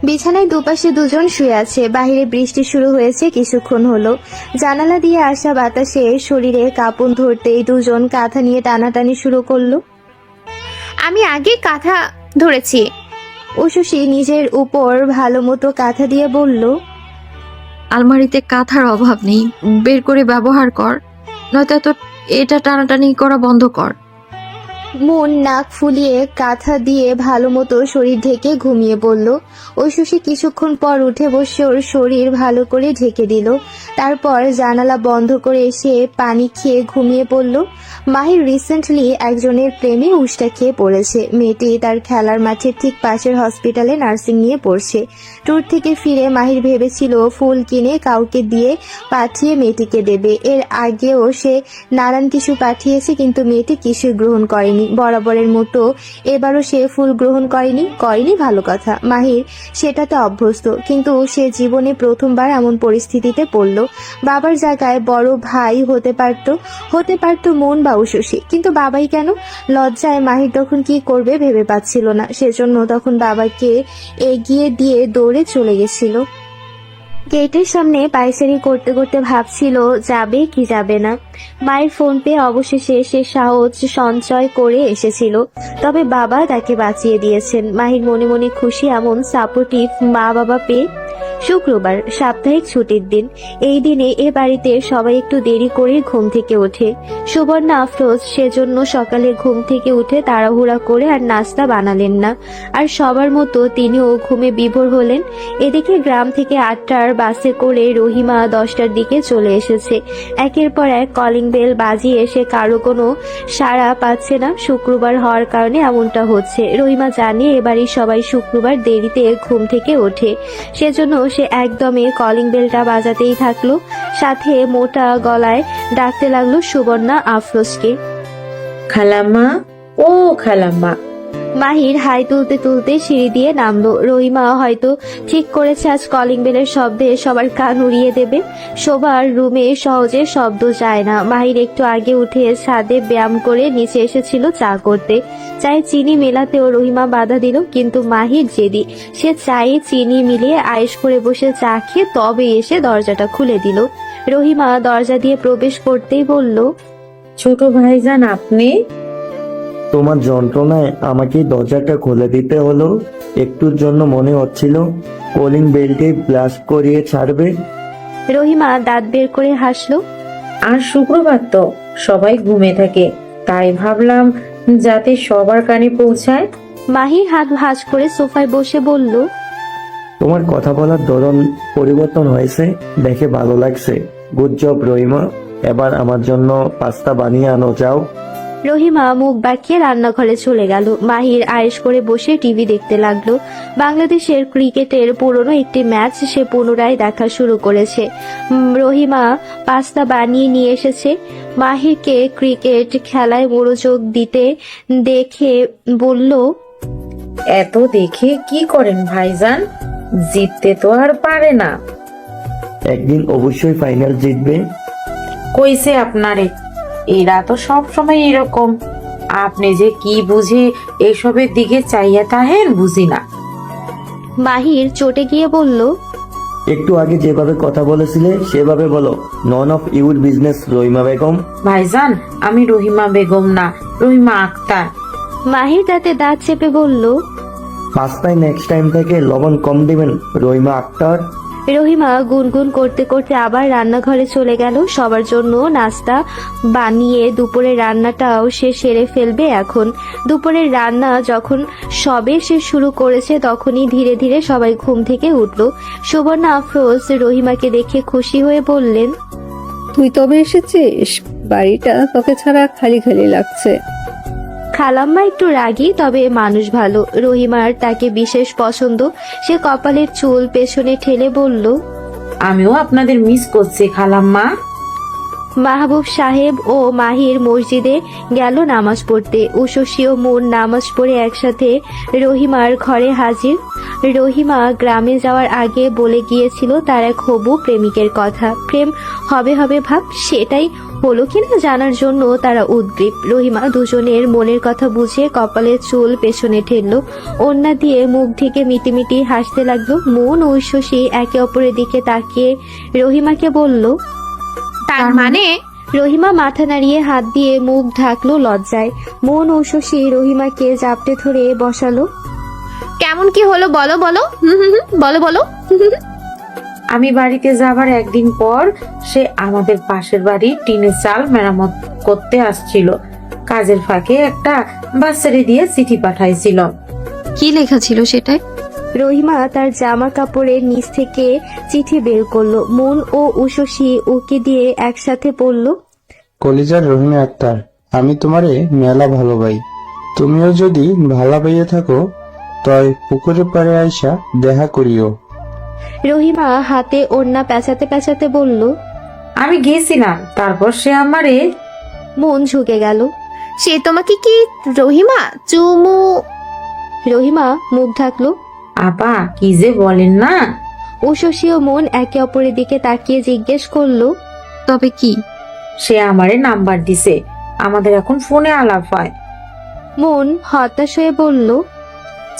বিছানায় দুপাশে দুজন শুয়ে আছে। বাইরে বৃষ্টি শুরু হয়েছে কিছুক্ষণ হলো। জানালা দিয়ে আসা বাতাসে শরীরে কাঁপন ধরতেই দুজন কাঁথা নিয়ে টানাটানি শুরু করলো। আমি আগে কাঁথা ধরেছি। উশসী নিজের উপর ভালো মতো কাঁথা দিয়ে বলল। আলমারিতে কাঁথার অভাব নেই, বের করে ব্যবহার কর, নয়তো এটা টানাটানি করা বন্ধ কর। মন নাক ফুলিয়ে কাঁথা দিয়ে ভালো মতো শরীর ঢেকে ঘুমিয়ে পড়ল। ঐশী কিছুক্ষণ পর উঠে বসে ওর শরীর ভালো করে ঢেকে দিল। তারপর জানালা বন্ধ করে এসে পানি খেয়ে ঘুমিয়ে পড়ল। মাহির রিসেন্টলি একজনের প্রেমে উষ্টা খেয়ে পড়েছে। মেয়েটি তার খেলার মাঠের ঠিক পাশের হসপিটালে নার্সিং নিয়ে পড়ছে। ট্যুর থেকে ফিরে মাহির ভেবেছিল ফুল কিনে কাউকে দিয়ে পাঠিয়ে মেয়েটিকে দেবে। এর আগেও সে নানান কিছু পাঠিয়েছে, কিন্তু মেয়েটি কিছু গ্রহণ করেনি। বরাবরের মতো এবারও সে ফুল গ্রহণ করেনি ভালো কথা। মাহির সেটাতে অভ্যস্ত, কিন্তু সে জীবনে প্রথমবার এমন পরিস্থিতিতে পড়ল। বাবার জায়গায় বড় ভাই হতে পারত মন বা ঐশী, কিন্তু বাবাই কেন? লজ্জায় মাহির তখন কি করবে ভেবে পাচ্ছিল না। সেজন্য তখন বাবাকে এগিয়ে দিয়ে দৌড়ে চলে গেছিল। গেটের সামনে পায়চারি করতে করতে ভাবছিল যাবে কি যাবে না। মায়ের ফোন পেয়ে অবশেষে সে সাহস সঞ্চয় করে এসেছিল, তবে বাবা তাকে বাঁচিয়ে দিয়েছেন। মাহির মনে মনে খুশি এমন সাপোর্টিভ মা বাবা পেয়ে। শুক্রবার, সাপ্তাহিক ছুটির দিন। এই দিনে এ বাড়িতে সবাই একটু দেরি করে ঘুম থেকে ওঠে। সুবর্ণা আফরোজ সেজন্য সকালে ঘুম থেকে উঠে তাড়াহুড়া করে আর নাস্তা বানালেন না, আর সবার মতো তিনিও ঘুমে বিভোর হলেন। এদিকে গ্রাম থেকে 8টার বাসে করে রহিমা 10টার দিকে চলে এসেছে। একের পর এক কলিং বেল বাজিয়ে এসে কারো কোনো সাড়া পাচ্ছে না। শুক্রবার হওয়ার কারণে এমনটা হচ্ছে। রহিমা জানে এবারই সবাই শুক্রবার দেরিতে ঘুম থেকে ওঠে, সেজন্য সে একদমে কলিং বেলটা বাজাতেই থাকলো। সাথে মোটা গলায় ডাকতে লাগলো সুবর্ণা আফরোজকে। খালাম্মা, ও খালাম্মা। মাহির হাই তুলতে তুলতে সিঁড়ি দিয়ে নামলো। রহিমা হয়তো ঠিক করেছে আজ কলিং বেলের শব্দে সবার কান উড়িয়ে দেবে। শোবার রুমে সহজে শব্দ যায় না। মাহির একটু আগে উঠে ছাদে ব্যায়াম করে নিচে এসেছিল চা করতে। চায়ে চিনি মেলাতেও রহিমা বাধা দিল, কিন্তু মাহির জেদি। সে চায়ে চিনি মিলিয়ে আয়েশ করে বসে চা খেয়ে তবে এসে দরজাটা খুলে দিল। রহিমা দরজা দিয়ে প্রবেশ করতেই বলল, ছোট ভাইজান আপনি? তোমার যন্ত্রণায় আমাকে দরজাটা খুলে দিতে হলো। একটুর জন্য মনে হচ্ছিল কলিং বেলটি ব্লাস্ট করিয়ে ছাড়বে। রহিমা দাঁত বের করে হাসলো। আর শুক্রবার তো সবাই ঘুমে থাকে, তাই ভাবলাম যাতে সবার কানে পৌঁছায়। মাহির হাত ভাঁজ করে সোফায় বসে বলল, তোমার কথা বলার ধরন পরিবর্তন হয়েছে, দেখে ভালো লাগছে। Good job Rahima. এবার আমার জন্য পাস্তা বানিয়ে আনো যাও। রহিমা মুখ বাঁকিয়ে রান্নাঘরে চলে গেল। মাহির আয়েশ করে বসে টিভি দেখতে লাগলো। বাংলাদেশের ক্রিকেটের পুরনো একটি ম্যাচ সে পুনরায় দেখা শুরু করেছে। রহিমা পাস্তা বানিয়ে নিয়ে এসেছে। মাহিরকে ক্রিকেট খেলায় মনোযোগ দিতে দেখে বলল, এত দেখে কি করেন ভাইজান? জিততে তো আর পারে না। একদিন অবশ্যই ফাইনাল জিতবে। কইছে আপনারে, এরা তো সব সময় এরকম। আপনি যে কি বুঝে এসবের দিকে চাইয়া তাহেন বুঝি না। মাহির চটে গিয়ে বলল, একটু আগে যেভাবে কথা বলেছিলে সেভাবে বলো। None of your business Rahima Begum. ভাইজান, আমি রহিমা বেগম না, রহিমা আক্তার। মাহির দাঁতে দাঁত চেপে বলল, পাস্তায় নেক্সট টাইম থেকে লবণ কম দিবেন রহিমা আক্তার। রহিমা গুনগুন করতে করতে আবার রান্নাঘরে চলে গেল। সবার জন্য নাস্তা বানিয়ে দুপুরের রান্নাটাও সে সেরে ফেলবে এখন। দুপুরের রান্না যখন সবে সে শুরু করেছে তখনই ধীরে ধীরে সবাই ঘুম থেকে উঠল। সুবর্ণা আফরোজ রহিমাকে দেখে খুশি হয়ে বললেন, তুই তবে এসেছিস? বাড়িটা তোকে ছাড়া খালি খালি লাগছে। খালাম্মা একটু রাগী, তবে মানুষ ভালো। রহিমার তাকে বিশেষ পছন্দ। সে কপালের চুল পেছনে ঠেলে বলল, আমিও আপনাদের মিস করছি খালাম্মা। মাহবুব সাহেব ও মাহির মসজিদে গেল নামাজ পড়তে। উশসী ও মন নামাজ পড়ে একসাথে রহিমার ঘরে হাজির। রহিমা গ্রামে যাওয়ার আগে বলে গিয়েছিল তার এক হবু প্রেমিকের কথা। প্রেম হবে হবে ভাব, সেটাই হলো কিনা জানার জন্য তারা উদ্গ্রীব। রহিমা দুজনের মনের কথা বুঝে কপালের চুল পেছনে ঠেললো, ওড়না দিয়ে মুখ ঢেকে মিটিমিটি হাসতে লাগলো। মন ও উশসী একে অপরের দিকে তাকিয়ে রহিমাকে বলল, তার মানে? রহিমা মাথা নাড়িয়ে হাত দিয়ে মুখ ঢাকলো লজ্জায়। মন ও শশী রহিমাকে জাপটে ধরে বসালো। কেমন কি হলো বলো বলো, বলো বলো। আমি বাড়িতে যাবার একদিন পর সে আমাদের পাশের বাড়ির টিনের চাল মেরামত করতে আসছিল। কাজের ফাঁকে একটা বাচ্চারে দিয়ে চিঠি পাঠাইছিল। কি লেখা ছিল সেটাই? রহিমা তার জামা কাপড়ের নিচ থেকে চিঠি বের করলো। মন ও উশসী ওকে দিয়ে একসাথে পড়ল। কলিজার রহিমা আক্তার, আমি তোমারে মেলা ভালো পাই। তুমিও যদি ভালো পাইয়া থাকো তয় পুকুরের পাড়ে আইসা দেখা করিও। রহিমা হাতে ওড়না পেঁচাতে পেঁচাতে বলল। আমি গেছিলাম, তারপর সে আমারে। মন ঝুঁকে গেল। সে তোমাকে কি রহিমা চুমু? রহিমা মুখ ঢাকলো। আপা কি যে বলেন না। উশসী ও মন একে অপরের দিকে তাকিয়ে জিজ্ঞেস করলো। তবে কি? সে আমারে নাম্বার দিছে, আমাদের এখন ফোনে আলাপ হয়। মন হতাশ হয়ে বলল।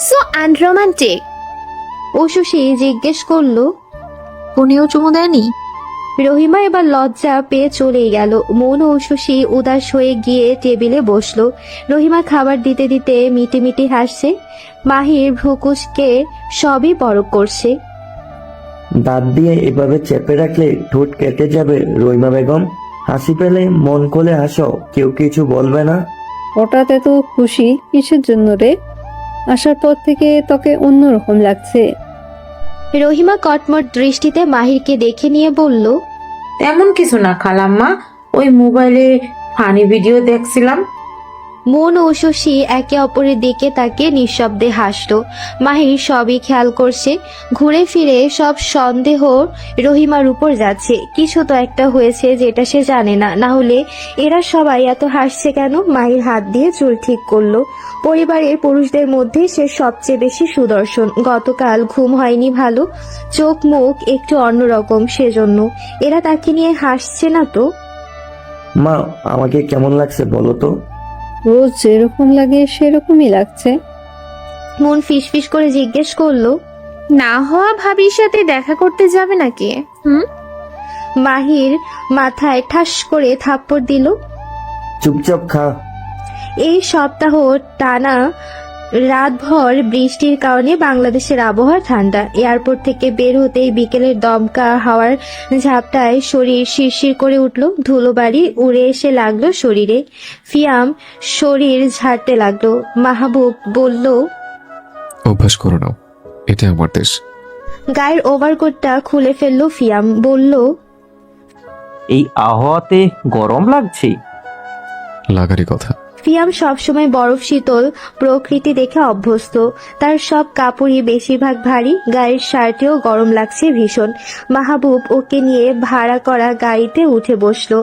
So unromantic. উশসী জিজ্ঞেস করলো। ফোনেও চুমু দেয়নি? রহিমা এবার লজ্জা পেয়ে চলেই গেল। মন ও উশসী উদাস হয়ে গিয়ে টেবিলে বসলো। রহিমা খাবার দিতে দিতে মিটি মিটি হাসছে। মাহির ভ্রুকুচকে সবই পরখ করছে। দাঁত দিয়ে এভাবে চেপে রাখলে ঠোঁট কেটে যাবে রহিমা বেগম। হাসি পেলে মন খুলে হাসো, কেউ কিছু বলবে না। হঠাৎ এত খুশি কিসের জন্য রে? আসার পর থেকে তোকে অন্যরকম লাগছে। রহিমা কটমট দৃষ্টিতে মাহিরকে দেখে নিয়ে বলল। তেমন কিছু না খালাম্মা, ওই মোবাইলে ফানি ভিডিও দেখছিলাম। মন ও উশসী একে অপরের দিকে তাকে নিঃশব্দে হাসলো। মাহির সবই খেয়াল করছে। ঘুরে ফিরে সব সন্দেহ রহিমার উপর যাচ্ছে। কিছু তো একটা হয়েছে যেটা সে জানে না, না হলে এরা সবাই এত হাসছে কেন? মাহির হাত দিয়ে চুল ঠিক করলো। পরিবারের পুরুষদের মধ্যে সে সবচেয়ে বেশি সুদর্শন। গতকাল ঘুম হয়নি ভালো, চোখ মুখ একটু অন্যরকম, সেজন্য এরা তাকে নিয়ে হাসছে না তো? মা, আমাকে কেমন লাগছে বলো তো? রোজ যেরকম লাগে সেরকমই লাগছে। মন ফিসফিস করে জিজ্ঞেস করলো। না হওয়া ভাবির সাথে দেখা করতে যাবে নাকি? মাহির মাথায় ঠাস করে থাপ্পড় দিল। চুপচাপ খা। এই সপ্তাহ টানা রাতভর বৃষ্টির কারণে বাংলাদেশের আবহাওয়া ঠান্ডা। এয়ারপোর্ট থেকে বের হতেই বিকেলের দমকা হাওয়ার ঝাপটায় শরীর শিরশির করে উঠল। ধুলোবাড়ি উড়ে এসে লাগলো শরীরে। ফিয়াম শরীর ঝাড়তে লাগলো। মাহবুব বলল। অভ্যাস করো নাও, এটা আমার দেশ। গায়ের ওভারকোটটা খুলে ফেললো ফিয়াম। বলল। এই আবহাওয়াতে গরম লাগছে। লাগারই কথা। ফিয়াম সবসময় বরফ শীতল প্রকৃতি দেখে অভ্যস্ত। তার সব কাপড়ই বেশিরভাগ ভারী। গায়ের শার্টেও গরম লাগছে ভীষণ। মাহবুব ওকে নিয়ে ভাড়া করা গাড়িতে উঠে বসলো।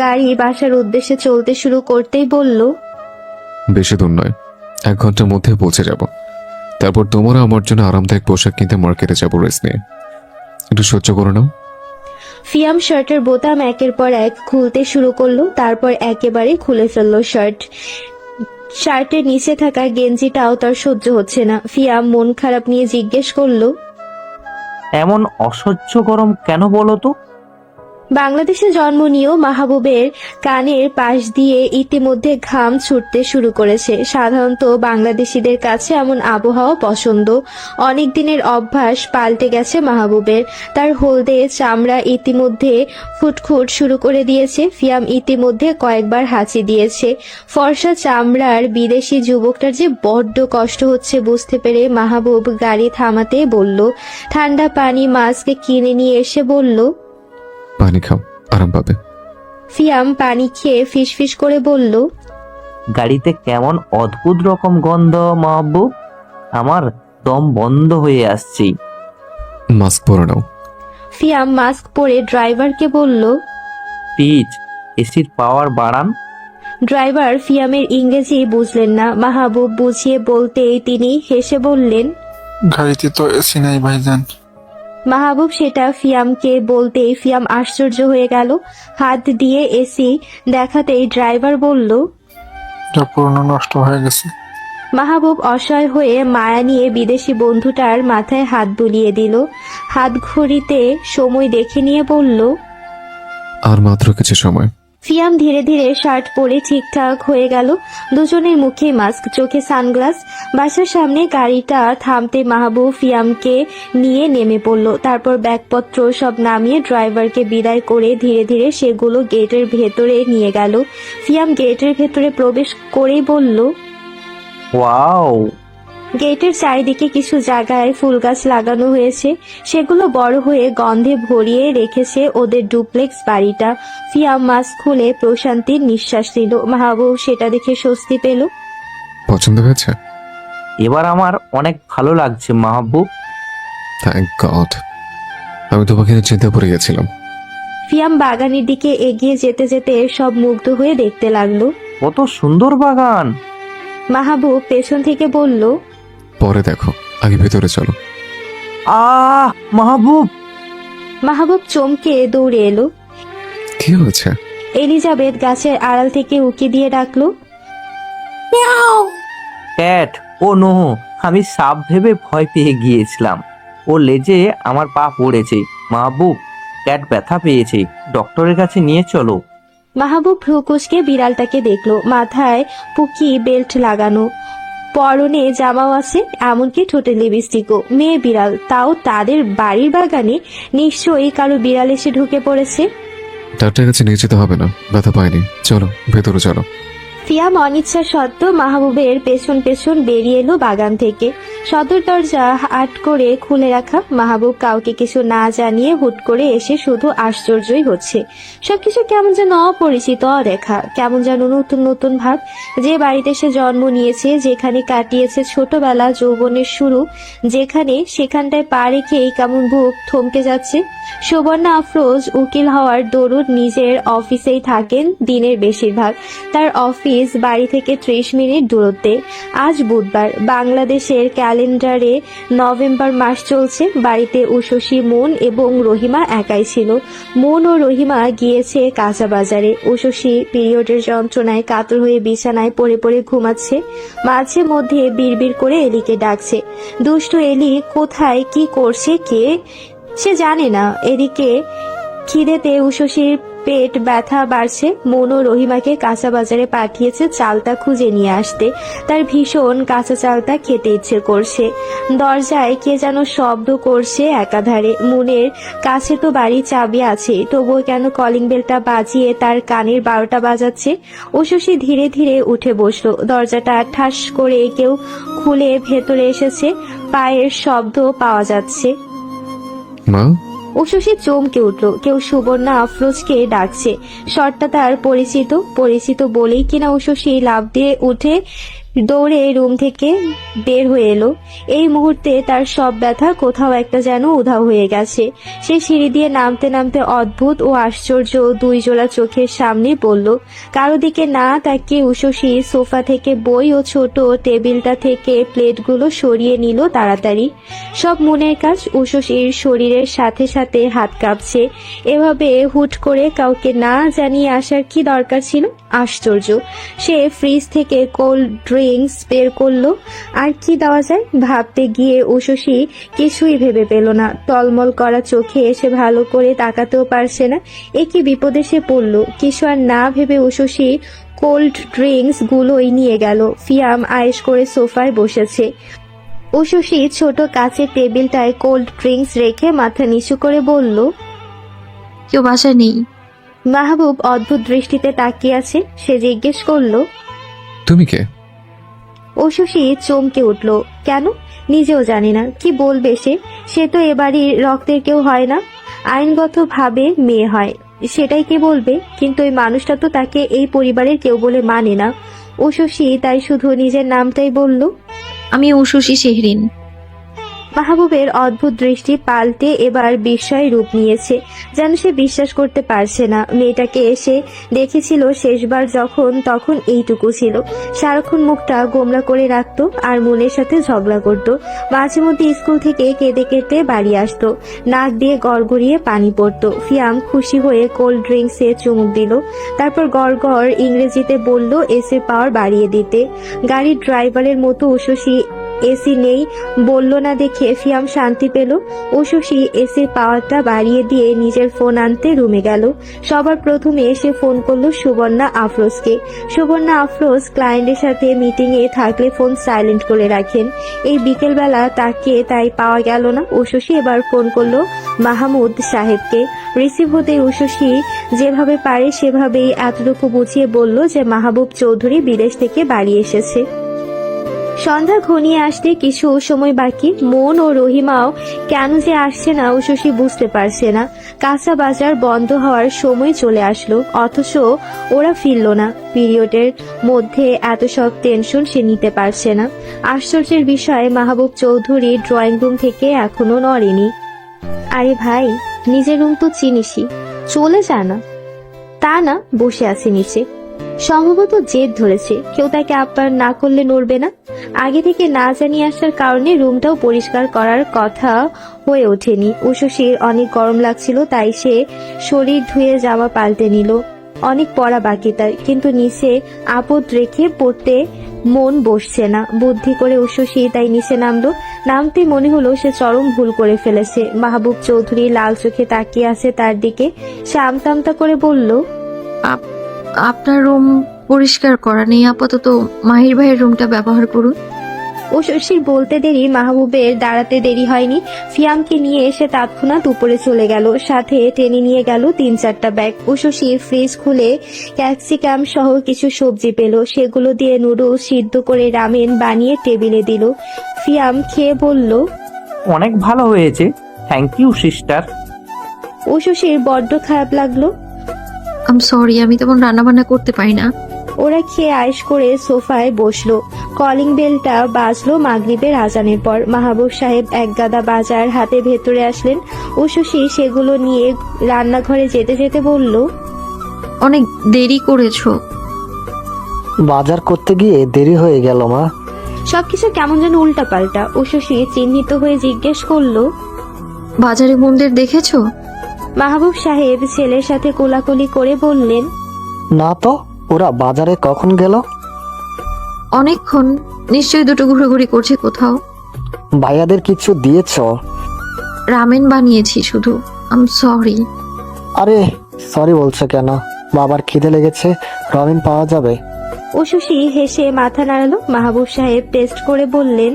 গাড়ি বাসার উদ্দেশ্যে চলতে শুরু করতেই বলল। বেশি দূর নয়, 1 ঘন্টার মধ্যে পৌঁছে যাব। তারপর তোমারও আমার জন্য আরামদায়ক পোশাক কিনতে মার্কেটে যাবো রেস নিয়ে। একটু সহ্য করো নাও। ফিয়াম শার্টের বোতাম একের পর এক খুলতে শুরু করলো। তারপর একেবারে খুলে ফেললো শার্ট। শার্টের নিচে থাকা গেঞ্জিটাও তার সহ্য হচ্ছে না। ফিয়াম মন খারাপ নিয়ে জিজ্ঞেস করলো। এমন অসহ্য গরম কেন বলো তো? বাংলাদেশে জন্ম নিয়েও মাহবুবের কানের পাশ দিয়ে ইতিমধ্যে ঘাম ছুটতে শুরু করেছে। সাধারণত বাংলাদেশিদের কাছে এমন আবহাওয়া পছন্দ। অনেক দিনের অভ্যাস পাল্টে গেছে মাহবুবের। তার হলদে চামড়া ইতিমধ্যে ফুটফুট শুরু করে দিয়েছে। ফিয়াম ইতিমধ্যে কয়েকবার হাঁচি দিয়েছে। ফর্সা চামড়ার বিদেশি যুবকটার যে বড্ড কষ্ট হচ্ছে বুঝতে পেরে মাহবুব গাড়ি থামাতে বলল। ঠান্ডা পানি মাস্ক কিনে নিয়ে এসে বলল। পানি খাও, আরাম পাবে। ফিয়াম পানি খেয়ে ফিসফিস করে বলল। গাড়িতে কেমন অদ্ভুত রকম গন্ধ মাহবুব, আমার দম বন্ধ হয়ে আসছে। মাস্ক পরে নাও। ফিয়াম মাস্ক পরে ড্রাইভারকে বলল। প্লিজ এসির পাওয়ার বাড়ান। ড্রাইভার ফিয়ামের ইংরেজি বুঝলেন না। মাহবুব বুঝিয়ে বলতেই তিনি হেসে বললেন। গাড়িতে তো এসি নাই ভাইজান। মাহবুব সেটা ফিয়ামকে বলতেই ফিয়াম আশ্চর্য হয়ে গেল। হাত দিয়ে এসি দেখাতেই ড্রাইভার বলল। পুরনো নষ্ট হয়ে গেছে। মাহবুব অসহায় হয়ে মায়া নিয়ে বিদেশি বন্ধুটার মাথায় হাত বুলিয়ে দিল। হাত ঘড়িতে সময় দেখে নিয়ে বলল। আর মাত্র কিছু সময়। ফিয়াম ধীরে ধীরে শার্ট পরে ঠিকঠাক হয়ে গেল। দুজনের মুখে মাস্ক, চোখে সানগ্লাস। বাসার সামনে গাড়িটা থামতে মাহবুব ফিয়ামকে নিয়ে নেমে পড়ল। তারপর ব্যাগপত্র সব নামিয়ে ড্রাইভারকে বিদায় করে ধীরে ধীরে সেগুলো গেটের ভেতরে নিয়ে গেল। ফিয়াম গেটের ভেতরে প্রবেশ করেই বলল, ওয়াও, গেটের চারিদিকে কিছু জায়গায় ফুল গাছ লাগানো হয়েছে, সেগুলো বড় হয়ে গন্ধে ভরিয়ে রেখেছে ওদের ডুপ্লেক্স বাড়িটা। ফিয়াম মাস্ক খুলে প্রশান্তির নিঃশ্বাস নিল। মাহবুব সেটা দেখে স্বস্তি পেল। পছন্দ হয়েছে? এবার আমার অনেক ভালো লাগছে মাহবুব। থ্যাংক গড, আমি তোমাকে নিয়ে চিন্তা পড়ে গেছিলাম। ফিয়াম বাগানের দিকে এগিয়ে যেতে যেতে সব মুগ্ধ হয়ে দেখতে লাগলো। কত সুন্দর বাগান। মাহবুব পেছন থেকে বলল, পরে দেখো, আগে ভেতরে চলো। মাহবুব। মাহবুব চমকে দৌড়ে এলো। কি হয়েছে? এলিজাবেথ গাছের আড়াল থেকে উকি দিয়ে ডাকলো, ক্যাট। ও নো, আমি সাপ ভেবে ভয় পেয়ে গিয়েছিলাম। ও লেজে আমার পা পড়েছে। মাহবুব, ক্যাট ব্যথা পেয়েছে, ডক্টরের কাছে নিয়ে চলো। মাহবুব ভ্রুকুচকে বিড়ালটাকে দেখলো। মাথায় পুকি বেল্ট লাগানো, পরনে জামাও আছে, এমনকি ঠোঁটে লিপস্টিকও। মেয়ে বিড়াল, তাও তাদের বাড়ির বাগানে। নিশ্চয়ই কারো বিড়াল এসে ঢুকে পড়েছে। ডাক্তারের কাছে নিয়ে যেতে হবে না, ব্যথা পাইনি, চলো ভেতরে চলো। ফিয়াম অনিচ্ছা সত্ত্বেও মাহবুবের পেছন পেছন বেরিয়ে এলো বাগান থেকে। সদর দরজা আট করে খুলে রাখা। মাহবুব কাউকে কিছু না জানিয়ে হুট করে এসে শুধু আশ্চর্যই হচ্ছে। সবকিছু কেমন যেন অপরিচিত, অদেখা, কেমন যেন নতুন নতুন ভাব। যে বাড়িতে সে জন্ম নিয়েছে, যেখানে কাটিয়েছে ছোটবেলা, যৌবনের শুরু, সেখানটায় পা রেখেই কেমন বুক থমকে যাচ্ছে। সুবর্ণা আফরোজ উকিল হওয়ার দরুন নিজের অফিসেই থাকেন দিনের বেশিরভাগ। তার অফিস বাড়ি থেকে 30 মিনিট দূরত্বে। আজ বুধবার। বাংলাদেশের ক্যালেন্ডারে নভেম্বর মাস চলছে। বাড়িতে উষসী, মন এবং রহিমা একাই ছিল। মন ও রহিমা গিয়েছে কাঁচা বাজারে। উষসী পিরিয়ডের যন্ত্রণায় কাতর হয়ে বিছানায় পড়ে পড়ে ঘুমাচ্ছে। মাঝে মধ্যে বিড়বিড় করে এলিকে ডাকছে। দুষ্টু এলি কোথায় কি করছে সে জানে না। এদিকে খিদেতে উষসীর পেট ব্যথা বাড়ছে। মন ও রহিমাকে কাঁচা বাজারে পাঠিয়েছে চালতা খুঁজে নিয়ে আসতে। তার ভীষণ কাঁচা চালতা খেতে ইচ্ছে করছে। দরজায় কে যেন শব্দ করছে একাধারে। মনের কাছে তো বাড়ির চাবি আছে, তবুও কেন কলিং বেলটা বাজিয়ে তার কানের 12টা বাজাচ্ছে। উষসী ধীরে ধীরে উঠে বসলো। দরজাটা ঠাস করে কেউ খুলে ভেতরে এসেছে। পায়ের শব্দ পাওয়া যাচ্ছে। মা? উষসী চমকে উঠল। কেউ সুবর্ণা আফরোজকে ডাকছে। স্বরটা তার পরিচিত বলেই কিনা উষসী লাফ দিয়ে উঠে দৌড়ে রুম থেকে বের হয়ে এলো। এই মুহূর্তে তার সব ব্যথা কোথাও একটা যেন উধাও হয়ে গেছে। সে সিঁড়ি দিয়ে নামতে নামতে অদ্ভুত ও আশ্চর্য 2 জোড়া চোখের সামনে পড়ল। কারো দিকে না তাকিয়ে উষসী সোফা থেকে বই ও ছোট টেবিলটা থেকে প্লেটগুলো সরিয়ে নিল তাড়াতাড়ি। সব মনের কাজ। উষসীর শরীরের সাথে সাথে হাত কাঁপছে। এভাবে হুট করে কাউকে না জানিয়ে আসার কি দরকার ছিল? আশ্চর্য। সে ফ্রিজ থেকে কোল্ড ড্রিঙ্কস বের করলো। আর কি দেওয়া যায় ভাবতে গিয়ে উষসী কিছুই ভেবে পেল না। টলমল করা চোখে সে ভালো করে তাকাতেও পারছে না। একই বিপদে সে পড়ল। কিছু আর না ভেবে উষসী কোল্ড ড্রিঙ্কস গুলোই নিয়ে গেল। ফিয়াম আয়েশ করে সোফায় বসেছে। উষসী ছোট কাচের টেবিলটায় কোল্ড ড্রিঙ্কস রেখে মাথা নিচু করে বলল, কেউ বাসায় নেই। মাহবুব অদ্ভুত দৃষ্টিতে তাকিয়ে আছে। সে জিজ্ঞেস করলো, তুমি কে? উষসী চমকে উঠল। কেন নিজেও জানে না কি বলবে সে তো এবারই রক্তের কেউ হয় না, আইনগতভাবে মেয়ে হয়। সেটাই কে বলবে? কিন্তু ওই মানুষটা তো তাকে এই পরিবারের কেউ বলে মানে না। উষসী তাই শুধু নিজের নামটাই বলল, আমি উষসী শেহরিন। মাহবুবের অদ্ভুত দৃষ্টি পাল্টে এবার বিস্ময় রূপ নিয়েছে। যেন সে বিশ্বাস করতে পারছে না। মেয়েটাকে এসে দেখেছিল শেষবার তখন এইটুকু ছিল। সারাক্ষণ মুখটা গোমরা করে রাখতো আর মনের সাথে ঝগড়া করতো। মাঝে মধ্যে স্কুল থেকে কেঁদে কেটে বাড়ি আসতো। নাক দিয়ে গড়গড়িয়ে পানি পড়তো। ফিয়াম খুশি হয়ে কোল্ড ড্রিঙ্কসে চুমুক দিল। তারপর গড় ইংরেজিতে বলল এসির পাওয়ার বাড়িয়ে দিতে। গাড়ির ড্রাইভারের মতো উষসী এসি নেই বলল না দেখে ফিয়াম শান্তি পেল। উশসী এসির পাওয়ারটা বাড়িয়ে দিয়ে নিজের ফোন আনতে রুমে গেল। সবার প্রথমে এসে ফোন করলো সুবর্ণা আফরোজকে। সুবর্ণা আফরোজ ক্লায়েন্টের সাথে মিটিংয়ে থাকলে ফোন সাইলেন্ট করে রাখেন। এই বিকেলবেলা তাকে তাই পাওয়া গেল না। উশসী এবার ফোন করলো মাহমুদ সাহেবকে। রিসিভ হতে উশসী যেভাবে পারে সেভাবেই এতটুকু বুঝিয়ে বলল যে মাহবুব চৌধুরী বিদেশ থেকে বাড়ি এসেছে। সন্ধ্যা ঘনিয়ে আসতে কিছু সময় বাকি। মন ও রহিমাও কেন যে আসছে না উশসী বুঝতে পারছে না। কাঁচা বাজার বন্ধ হওয়ার সময় চলে আসলো, অথচ ওরা ফিরল না। পিরিয়ডের মধ্যে এত সব টেনশন সে নিতে পারছে না। আশ্চর্যের বিষয় মাহবুব চৌধুরী ড্রয়িং রুম থেকে এখনো নড়েনি। আরে ভাই, নিজের রুম তো চিনিসই, চলে যা না। তা না, বসে আছে নিচে। সম্ভবত জেদ ধরেছে, কেউ তাকে আপ্যায়ন না করলে নড়বে না। আগে থেকে না জানিয়ে আসার কারণে রুমটাও পরিষ্কার করার কথা হয়ে ওঠেনি। উশসীর অনেক গরম লাগছিল, তাই সে শরীর ধুয়ে জামা পাল্টে নিল। অনেক পড়া বাকি তার, কিন্তু নিচে আপদ রেখে পড়তে মন বসছে না। বুদ্ধি করে উশসী তাই নিচে নামলো। নামতে মনে হলো সে চরম ভুল করে ফেলেছে। মাহবুব চৌধুরী লাল চোখে তাকিয়ে আছে তার দিকে। সে আমতা আমতা করে বলল, আপনার রুম পরিষ্কার করা নেই, আপাতত মাহির ভাইয়ের রুমটা ব্যবহার করুন। উশসীর বলতে দেরি মাহবুবের দাঁড়াতে দেরি হয়নি। ফিয়ামকে নিয়ে এসে তৎক্ষণাৎ উপরে চলে গেল। সাথে টেনে নিয়ে গেল 3-4টা ব্যাগ। উশসী ফ্রিজ খুলে ক্যাপসিকাম সহ কিছু সবজি পেল। সেগুলো দিয়ে নুডলস সিদ্ধ করে রামেন বানিয়ে টেবিলে দিল। ফিয়াম খেয়ে বলল, অনেক ভালো হয়েছে, থ্যাংক ইউ সিস্টার। উশসীর বড্ড খারাপ লাগলো। সরি, আমি তেমন রান্নাবান্না করতে পারি না। ওরা খেয়ে আয়েশ করে সোফায় বসলো। কলিং বেলটা বাজলো মাগরিবের আজানের পর। মাহবুব সাহেব এক গাদা বাজার হাতে ভেতরে আসলেন। উশসী সেগুলো নিয়ে রান্নাঘরে যেতে যেতে বলল, অনেক দেরি করেছো। বাজার করতে গিয়ে দেরি হয়ে গেল মা। সবকিছু কেমন যেন উল্টা পাল্টা। উশসী চিহ্নিত হয়ে জিজ্ঞেস করলো, বাজারে বোনদের দেখেছো? মাহবুব সাহেব ছেলের সাথে কোলাকুলি করে বললেন, না তো, ওরা বাজারে কখন গেল? অনেকক্ষণ, নিশ্চয়ই দুটো ঘোরাঘুরি করছে কোথাও। ভাইয়াদের কিছু দিয়েছ? রামেন বানিয়েছি শুধু। সরি। আরে সরি বলছো কেন? বাবার খিদে লেগেছে, রবিন পাওয়া যাবে। উশসী হেসে মাথা নাড়ালো। মাহবুব সাহেব টেস্ট করে বললেন,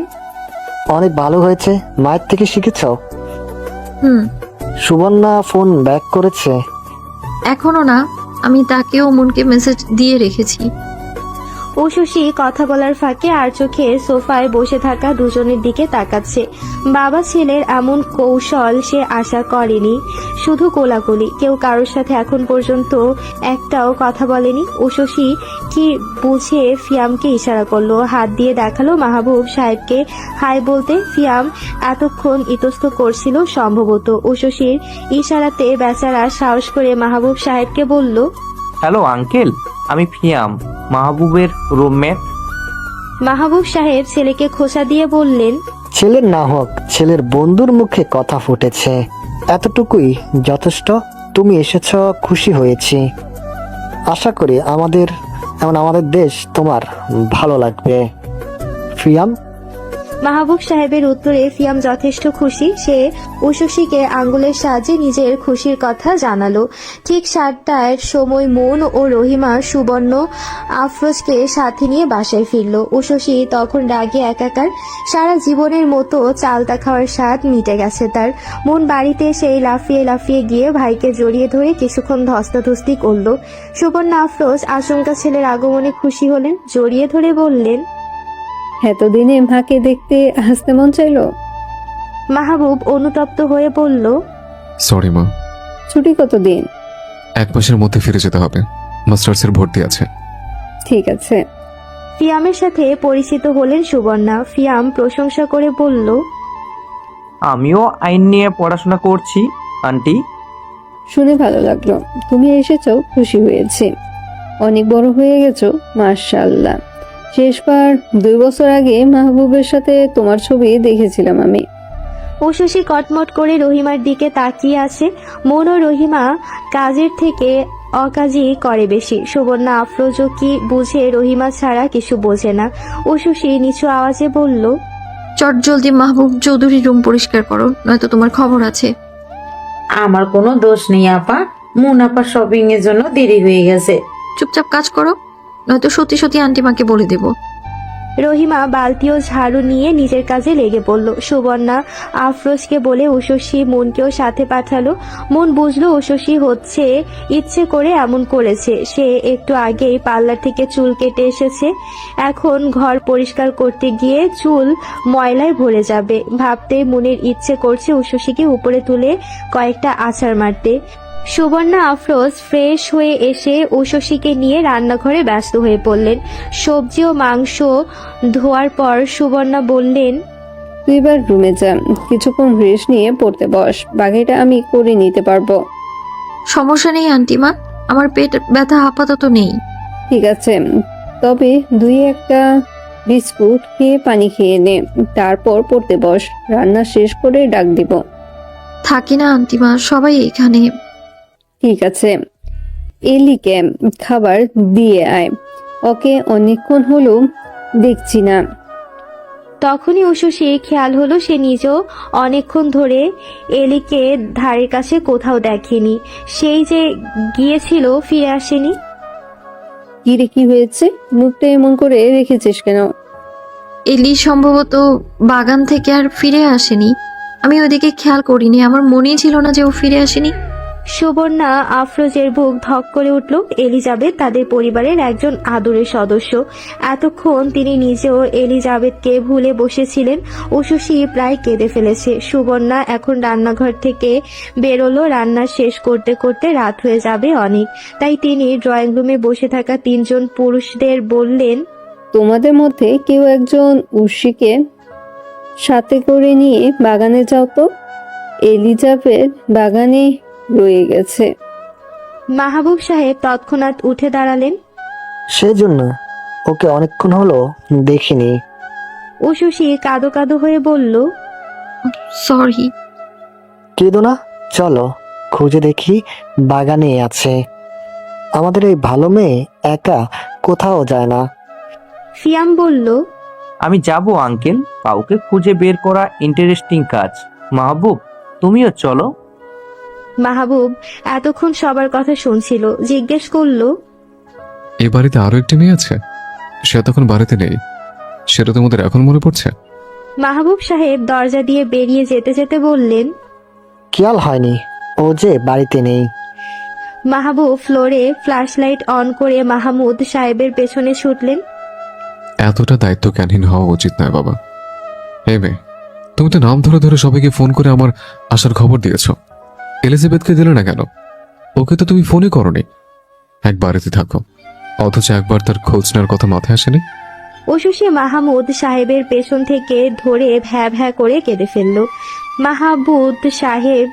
অনেক ভালো হয়েছে, মায়ের থেকে শিখেছ? হুম। সুবর্ণা ফোন ব্যাক করেছে? এখনো না, আমি তাকেও মনকে মেসেজ দিয়ে রেখেছি। উশসী কথা বলার ফাঁকে আর চোখে সোফায় বসে থাকা দুজনের দিকে তাকাচ্ছে। বাবা ছেলের এমন কৌশল সে আশা করেনি। শুধু কোলাকুলি, কেউ কারোর সাথে এখন পর্যন্ত একটাও কথা বলেনি। উশসী কি বুঝে ফিয়ামকে ইশারা করলো, হাত দিয়ে দেখালো মাহবুব সাহেবকে হাই বলতে। ফিয়াম এতক্ষণ ইতস্ত করছিল সম্ভবত। উশসীর ইশারাতে বেচারা সাহস করে মাহবুব সাহেবকে বলল, হ্যালো আঙ্কেল, আমি ফিয়াম, মাহবুবের রুমমেট। মাহবুব সাহেব ছেলেকে খোঁচা দিয়ে বললেন, ছেলের না হোক, ছেলের বন্ধুর মুখে কথা ফুটেছে, এতটুকুই যথেষ্ট। তুমি এসেছ, খুশি হয়েছি। আশা করি আমাদের দেশ তোমার ভালো লাগবে। ফিয়াম। মাহবুব সাহেবের উত্তরে ফিয়াম যথেষ্ট খুশি। সে উশসীকে আঙ্গুলের সাহায্যে নিজের খুশির কথা জানালো। ঠিক 7টার সময় মন ও রহিমা সুবর্ণ আফরোজকে সাথে নিয়ে বাসায় ফিরল। উশসী তখন রাগে একাকার। সারা জীবনের মতো চালতা খাওয়ার স্বাদ মিটে গেছে তার। মন বাড়িতে সেই লাফিয়ে লাফিয়ে গিয়ে ভাইকে জড়িয়ে ধরে কিছুক্ষণ ধস্তাধস্তি করল। সুবর্ণ আফরোজ আচমকা ছেলের আগমনে খুশি হলেন। জড়িয়ে ধরে বললেন, এতদিনে মাকে দেখতে হাসতে মন চাইলো। মাহবুব অনুতপ্ত হয়ে বলল, সরি মা। ছুটি কতদিন? 1 মাসের মধ্যে ফিরে যেতে হবে, মাস্টার্সের ভর্তি আছে। ঠিক আছে। ফিয়ামের সাথে পরিচিত হলেন সুবর্ণা। ফিয়াম প্রশংসা করে বলল, আমিও আইন নিয়ে পড়াশোনা করছি আন্টি। শুনে ভালো লাগলো, তুমি এসেছো, খুশি হয়েছি। অনেক বড় হয়ে গেছো, মাশাআল্লাহ। শেষবার 2 বছর আগে মাহবুবের সাথে তোমার ছবি দেখেছিলাম আমি। উশসী কটমট করে রহিমার দিকে তাকিয়ে আছে। মন ও রহিমা কাজের থেকে অকাজই করে বেশি। সুবর্ণা আফরোজও কি বুঝে রহিমা ছাড়া কিছু বোঝে না। উশসী নিচু আওয়াজে বলল, চট জলদি মাহবুব চৌধুরীর রুম পরিষ্কার করো, নয়তো তোমার খবর আছে। আমার কোনো দোষ নেই আপা, মুনাফা শপিং এর জন্য দেরি হয়ে গেছে। চুপচাপ কাজ করো, নয়তো সত্যি সত্যি আন্টিমাকে বলে দেবো। রহিমা বালতি ও ঝাড়ু নিয়ে নিজের কাজে লেগে পড়ল। সুবর্ণা আফরোজকে বলে উষসী মনকেও সাথে পাঠালো। মন বুঝলো উষসী হচ্ছে ইচ্ছে করে এমন করেছে। সে একটু আগেই পার্লার থেকে চুল কেটে এসেছে, এখন ঘর পরিষ্কার করতে গিয়ে চুল ময়লায় ভরে যাবে। ভাবতেই মনের ইচ্ছে করছে উষসীকে উপরে তুলে কয়েকটা আছাড় মারতে। সুবর্ণা আফরোজ ফ্রেশ হয়ে এসে উষসীকে নিয়ে রান্নাঘরে ব্যস্ত হয়ে পড়লেন। সবজি ও মাংস ধোয়ার পর সুবর্ণা বললেন, তুই এবার রুমে যা, কিছুক্ষণ রেস্ট নিয়ে পড়তে বস, বাকিটা আমি করে নিতে পারবো। সমস্যা নেই আন্টিমা, আমার পেট ব্যথা আপাতত নেই। ঠিক আছে, তবে 2-1টা বিস্কুট খেয়ে পানি খেয়ে নে, তারপর পড়তে বস। রান্না শেষ করে ডাক দিব। থাকি না আন্টিমা, সবাই এখানে। ঠিক আছে, এলিকে খাবার দিয়ে আয়, ওকে অনেকক্ষণ হলো দেখছি না। তখনই উষসী খেয়াল হলো সে নিজেও অনেকক্ষণ ধরে এলিকে ধারের কাছে কোথাও দেখেনি। সেই যে গিয়েছিল ফিরে আসেনি। কি রে, কি হয়েছে? মুখটা এমন করে রেখেছিস কেন? এলি সম্ভবত বাগান থেকে আর ফিরে আসেনি, আমি ওদিকে খেয়াল করিনি, আমার মনেই ছিল না যে ও ফিরে আসেনি। সুবর্ণা আফরোজের বুক ধক করে উঠল। এলিজাবেথ তাদের পরিবারের একজন আদরের সদস্য। এতক্ষণ তিনি নিজেও এলিজাবেথকে ভুলে বসেছিলেন। উষসী প্রায় কেঁদে ফেলেছে। সুবর্ণা এখন রান্নাঘর থেকে বেরোলো। রান্না শেষ করতে করতে রাত হয়ে যাবে অনেক। তাই তিনি ড্রয়িং রুমে বসে থাকা 3 জন পুরুষদের বললেন, তোমাদের মধ্যে কেউ একজন উর্ষিকে সাথে করে নিয়ে বাগানে যাও তো, এলিজাবেথ বাগানে রয়ে গেছে। মাহবুব সাহেব তৎক্ষণাৎ উঠে দাঁড়ালেন। সেজন্য ওকে অনেকক্ষণ হলো দেখিনি। উষসী কাঁদো কাঁদো হয়ে বলল, সরি। কেঁদো না, চলো খুঁজে দেখি বাগানে আছে। আমাদের এই ভালো মেয়ে একা কোথাও যায় না। ফিয়াম বলল, আমি যাব আঙ্কেল, কাউকে খুঁজে বের করা ইন্টারেস্টিং কাজ। মাহবুব, তুমিও চলো। মাহবুব এতক্ষণ সবার কথা শুনছিল, জিজ্ঞেস করলো, এই বাড়িতে আরো একটি মেয়ে আছে, সে তখন বাড়িতে নেই, সেটা তোমাদের এখন মনে পড়ছে? মাহবুব সাহেব দরজা দিয়ে বেরিয়ে যেতে যেতে বললেন, খেয়াল হয়নি ও যে বাড়িতে নেই। মাহবুব ফ্লোরে ফ্ল্যাশলাইট অন করে মাহমুদ সাহেবের পেছনে ছুটলেন। এতটা দায়িত্ব জ্ঞানহীন হওয়া উচিত নয় বাবা। হে মেয়ে, তুমি তো নাম ধরে ধরে সবাইকে ফোন করে আমার আসার খবর দিয়েছো, এলিজাবেথকে দিলে না কেন? ওকে তো তুমি ফোনই করনি। এক বাড়িতে থাকো, অথচ একবার তার খোঁজ নেওয়ার কথা মাথায় আসেনি। উষসী মাহমুদ সাহেবের পেছন থেকে ধরে ভ্যা ভ্যা করে কেঁদে ফেলল। মাহমুদ সাহেব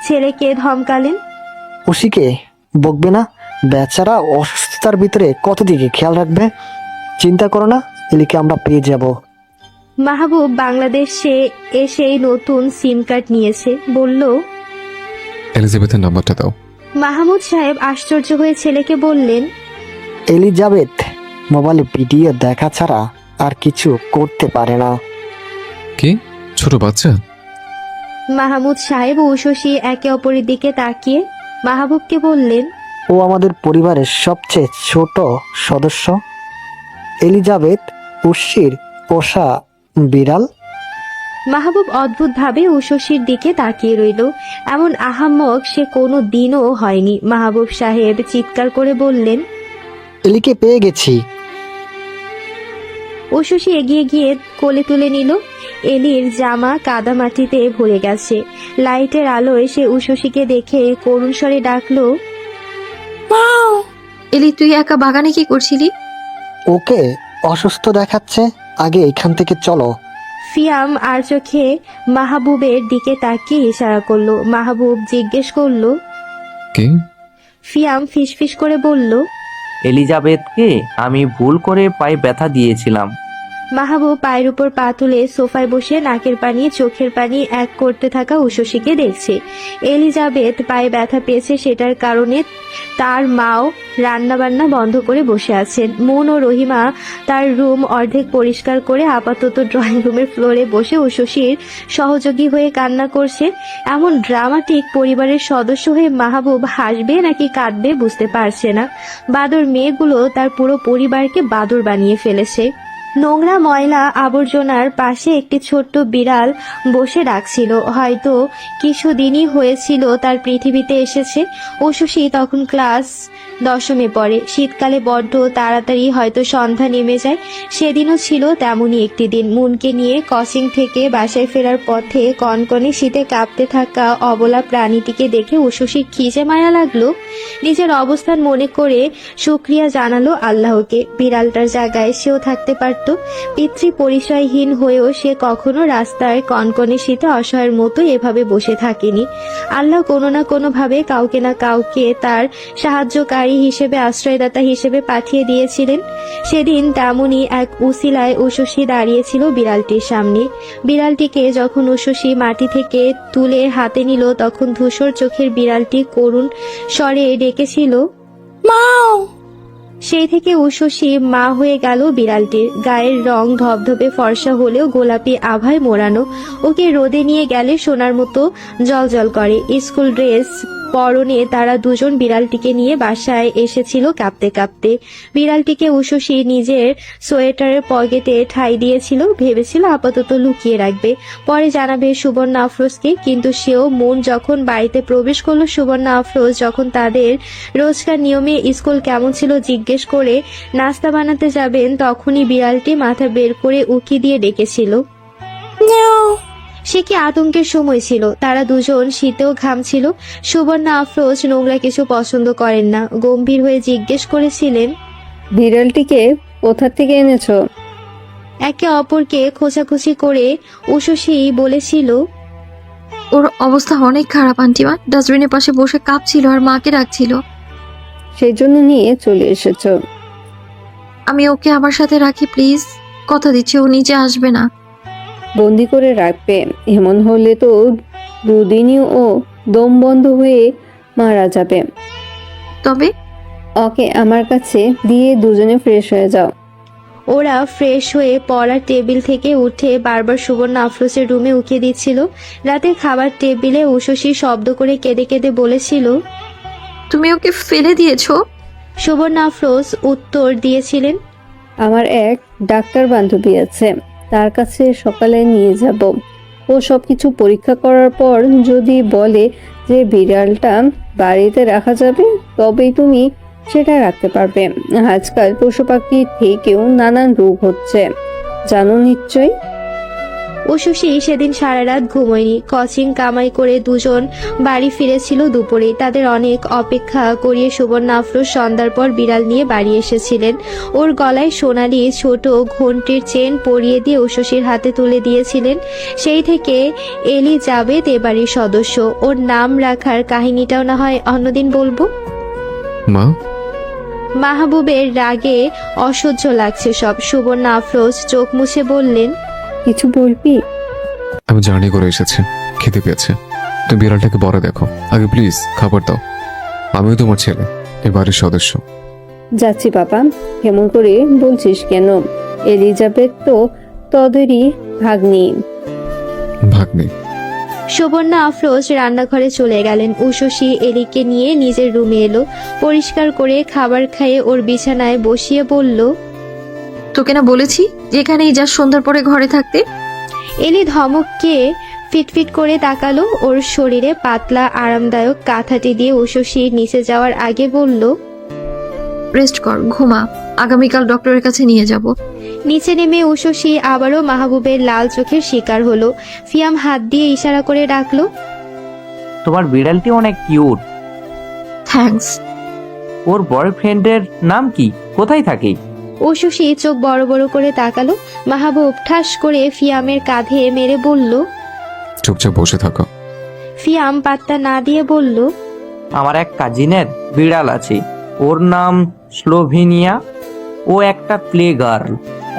ছেলেকে ধমকালেন, উষিকে বকবে না, বেচারা অসুস্থতার ভিতরে কত দিকে খেয়াল রাখবে। চিন্তা করো না, এলিকে আমরা পেয়ে যাব। মাহবুব বাংলাদেশে এসেই নতুন সিম কার্ড নিয়েছে, বলল। এলিজাবেথের নাম্বারটা দাও। মাহমুদ সাহেব আশ্চর্য হয়ে ছেলেকে বললেন, এলিজাবেথ মোবাইলে ভিডিও দেখা ছাড়া আর কিছু করতে পারে না। কি ছোট বাচ্চা? মাহমুদ সাহেব ও উষসী একে অপরের দিকে তাকিয়ে মাহবুবকে বললেন, ও আমাদের পরিবারের সবচেয়ে ছোট সদস্য। এলিজাবেথ উর্ষির পোষা বিড়াল। মাহবুব অদ্ভুতভাবে উষসীর দিকে তাকিয়ে রইল। এমন আহাম্মক সে কোনো দিনও হয়নি। মাহবুব সাহেব চিৎকার করে বললেন, এলিকে পেয়ে গেছি। উষসী এগিয়ে গিয়ে কোলে তুলে নিল। এলির জামা কাদা মাটিতে ভরে গেছে। লাইটের আলোয় সে উষসীকে দেখে করুণ স্বরে ডাকলো, এলি, তুই একা বাগানে কি করছিলি? ওকে অসুস্থ দেখাচ্ছে, আগে এখান থেকে চলো। ফিয়াম আর চোখে মাহবুবের দিকে তাকিয়ে ইশারা করলো। মাহবুব জিজ্ঞেস করলো, কি? ফিয়াম ফিসফিস করে বলল, এলিজাবেথকে আমি ভুল করে পায়ে ব্যথা দিয়েছিলাম। মাহবুব পায়ের উপর পা তুলে সোফায় বসে নাকের পানি চোখের পানি এক করতে থাকা উশসীকে দেখছে। এলিজাবেথ পায়ে ব্যথা পেয়েছে, সেটার কারণে তার মাও রান্নাবান্না বন্ধ করে বসে আছেন। মুন ও রহিমা তার রুম অর্ধেক পরিষ্কার করে আপাতত ড্রয়িং রুমের ফ্লোরে বসে উশসীর সহযোগী হয়ে কান্না করছে। এমন ড্রামাটিক পরিবারের সদস্য হয়ে মাহবুব হাসবে নাকি কাঁদবে বুঝতে পারছে না। বাদর মেয়েগুলো তার পুরো পরিবারকে বাদর বানিয়ে ফেলেছে। নোংরা ময়লা আবর্জনার পাশে একটি ছোট্ট বিড়াল বসে ডাকছিল। হয়তো কিছুদিনই হয়েছিল তার পৃথিবীতে এসেছে। উশসী তখন ক্লাস 10মে পড়ে। শীতকালে বড্ড তাড়াতাড়ি হয়তো সন্ধ্যা নেমে যায়। সেদিনও ছিল তেমনই একটি দিন। মুনকে নিয়ে কোচিং থেকে বাসায় ফেরার পথে কনকনে শীতে কাঁপতে থাকা অবলা প্রাণীটিকে দেখে উশসীর খিজে মায়া লাগলো। নিজের অবস্থান মনে করে শুকরিয়া জানালো আল্লাহকে। বিড়ালটার জায়গায় সেও থাকতে পারত। পিতৃ পরিচয়হীন হয়েও সে কখনো রাস্তায় কনকনে শীতে অসহায়ের মতো এভাবে বসে থাকেনি। আল্লাহ কোনো না কোনো ভাবে কাউকে না কাউকে তার সাহায্যকারী হিসেবে, আশ্রয়দাতা হিসেবে পাঠিয়ে দিয়েছিলেন। সেদিন তেমনই এক উসিলায় উশসী দাঁড়িয়েছিল বিড়ালটির সামনে। বিড়ালটিকে যখন উশসী মাটি থেকে তুলে হাতে নিল তখন ধূসর চোখের বিড়ালটি করুণ স্বরে ডেকেছিল মাও। সেই থেকে উশসী মা হয়ে গেল বিড়ালটির। গায়ের রং ধবধবে ফর্সা হলেও গোলাপি আভায় মোড়ানো। ওকে রোদে নিয়ে গেলে সোনার মতো জলজল করে। স্কুল ড্রেস পরনে তারা দুজন বিড়ালটিকে নিয়ে বাসায় এসেছিল কাঁপতে কাঁপতে। বিড়ালটিকে উশসী নিজের সোয়েটারের পকেটে ঠাঁই দিয়েছিল। ভেবেছিল আপাতত লুকিয়ে রাখবে, পরে জানাবে সুবর্ণা আফরোজকে। কিন্তু সেও মন যখন বাড়িতে প্রবেশ করলো, সুবর্ণা আফরোজ যখন তাদের রোজকার নিয়মে স্কুল কেমন ছিল জিজ্ঞেস করে নাস্তা বানাতে যাবেন, তখনই বিড়ালটি মাথা বের করে উকি দিয়ে ডেকেছিল। সে কি আতঙ্কের সময় ছিল। তারা দুজন শীতেও ঘামছিল। সুবর্ণা আফরোজ নোংরা কিছু পছন্দ করেন না। গম্ভীর হয়ে জিজ্ঞেস করেছিলেন, বিড়ালটিকে কোথা থেকে এনেছো? একে অপরকে খোঁচাখুচি করে উশসী বলেছিল, ওর অবস্থা অনেক খারাপ আন্টিমা, ডাস্টবিনের পাশে বসে কাঁপছিল আর মাকে ডাকছিল। সেই জন্য নিয়ে চলে এসেছো? আমি ওকে আমার সাথে রাখি প্লিজ, কথা দিচ্ছি ও নিচে আসবে না। বন্দি করে রাখবে? এমন হলে তো দুদিনই ও দম বন্ধ হয়ে মারা যাবে। তবে ওকে আমার কাছে দিয়ে দুজনে ফ্রেশ হয়ে যাও। ওরা ফ্রেশ হয়ে পড়ার টেবিল থেকে উঠে বারবার সুবর্ণা আফরোজের রুমে উকি দিচ্ছিল। রাতে খাবার টেবিলে উশসী শব্দ করে কেঁদে কেঁদে বলেছিল, তুমি ওকে ফেলে দিয়েছো? সুবর্ণা আফরোজ উত্তর দিয়েছিলেন, আমার এক ডাক্তার বান্ধবী আছে, তার কাছে সকালে নিয়ে যাব। ও সবকিছু পরীক্ষা করার পর যদি বলে যে বিড়ালটা বাড়িতে রাখা যাবে, তবেই তুমি সেটা রাখতে পারবে। আজকাল পশু পাখি থেকেও নানান রোগ হচ্ছে, জানো নিশ্চয়। উশসী সেদিন সারা রাত ঘুমোয়নি। কোচিং কামাই করে দুজন বাড়ি ফিরেছিল দুপুরে। তাদের অনেক অপেক্ষা করিয়ে সুবর্ণা আফরোজ সন্ধ্যার পর বিড়াল নিয়ে বাড়ি এসেছিলেন। ওর গলায় সোনালি ছোট ঘন্টির চেন পরিয়ে দিয়ে উশসীর হাতে তুলে দিয়েছিলেন। সেই থেকে এলিজাবেথ এ বাড়ির সদস্য। ওর নাম রাখার কাহিনীটাও না হয় অন্যদিন বলবো। মা, মাহবুবের রাগে অসহ্য লাগছে সব। সুবর্ণা আফরোজ চোখ মুছে বললেন, কিছু বলবি? আমি জার্নি করে এসেছি, খেতে পেয়েছে। তুমি বিড়ালটাকে বড় দেখো আগে প্লিজ, খাবার দাও। আমিও তোমার ছেলে, এ বাড়ির সদস্য। যাচ্ছি বাবা। কেমন করে বলছিস কেন? এলিজাবেথ তো তোদেরই ভাগ্নি। ভাগ্নি? সুবর্ণা আফরোজ রান্নাঘরে চলে গেলেন। উশসী এলিকে নিয়ে নিজের রুমে এলো। পরিষ্কার করে খাবার খাইয়ে ওর বিছানায় বসিয়ে বলল, তোকে না বলেছি যেখানেই যা সন্ধ্যার পরে ঘরে থাকতে? এলি ধমককে ফিটফিট করে তাকালো। ওর শরীরে পাতলা আরামদায়ক কাঁথাটি দিয়ে উশসী নিচে যাওয়ার আগে বলল, রেস্ট কর, ঘুমা, আগামীকাল ডক্টরের কাছে নিয়ে যাব। নিচে নেমে উশসী আবারও মাহবুবের লাল চোখের শিকার হলো। ফিয়াম হাত দিয়ে ইশারা করে ডাকলো, তোমার বিড়ালটি অনেক কিউট। থ্যাঙ্কস। ওর বয়ফ্রেন্ডের নাম কি? কোথায় থাকে? উশসী চোখ বড় বড় করে তাকালো। মাহবুব ঠাস করে ফিয়ামের কাঁধে মেরে বলল, চুপচাপ বসে থাকো। ফিয়াম পাত্তা না দিয়ে বলল, আমার এক কাজিনের বিড়াল আছে, ওর নাম স্লোভেনিয়া। ও একটা প্লে গার্ল,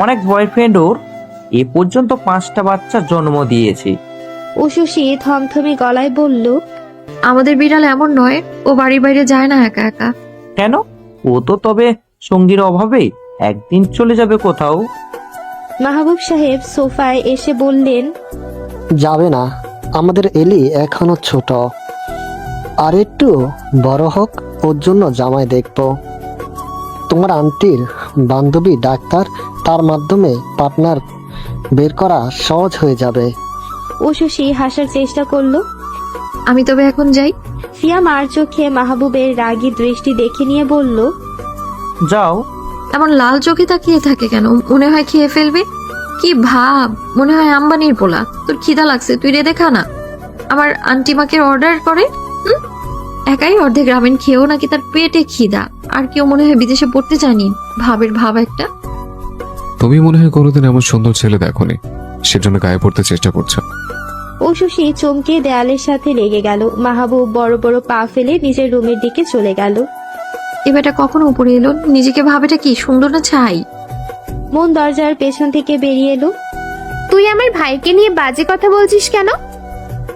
অনেক বয়ফ্রেন্ড ওর, এ পর্যন্ত 5টা বাচ্চা জন্ম দিয়েছে। উষসী থমথমে গলায় বলল, আমাদের বিড়াল এমন নয়, ও বাড়ির বাইরে যায় না একা একা। কেন? ও তো তবে সঙ্গীর অভাবে একদিন চলে যাবে কোথাও। মাহবুব সাহেব সোফায় এসে বললেন, যাবে না, আমাদের এলি এখনো ছোট, আর একটু বড় হোক, ওর জন্য জামাই দেখবো। তোমার আন্টির বান্ধবী ডাক্তার, তার মাধ্যমে পার্টনার বের করা সহজ হয়ে যাবে। উষসী হাসার চেষ্টা করলো। আমি তবে এখন যাই। সিয়াম আর চোখে মাহবুবের রাগী দৃষ্টি দেখে নিয়ে বলল, যাও। এমন লাল চোখে তাকিয়ে থাকে কেন? মনে হয় খেয়ে ফেলবে? কি ভাব, মনে হয় আম্বানির পোলা। তোর খিদা লাগছে, তুই রেঁধে খা না। আমার আন্টি মাকে অর্ডার করে, একাই অর্ধেক রামেন খেয়েও নাকি তার পেটে খিদা। আর কেউ মনে হয় বিদেশে পড়তে চায়নি, ভাবের ভাব একটা। তুমি মনে হয় কোনোদিন এমন সুন্দর ছেলে দেখোনি, সেজন্য গায়ে পড়তে চেষ্টা করছো। উষসী চমকে দেয়ালের সাথে লেগে গেল। মাহবুব বড় বড় পা ফেলে নিজের রুমের দিকে চলে গেল। এবারটা কখনো উপরে এলো? নিজেকে ভাবেটা কি সুন্দর না ছাই? মন দরজার পেছন থেকে বেরিয়ে এলো। তুই আমার ভাইকে নিয়ে বাজে কথা বলছিস কেন?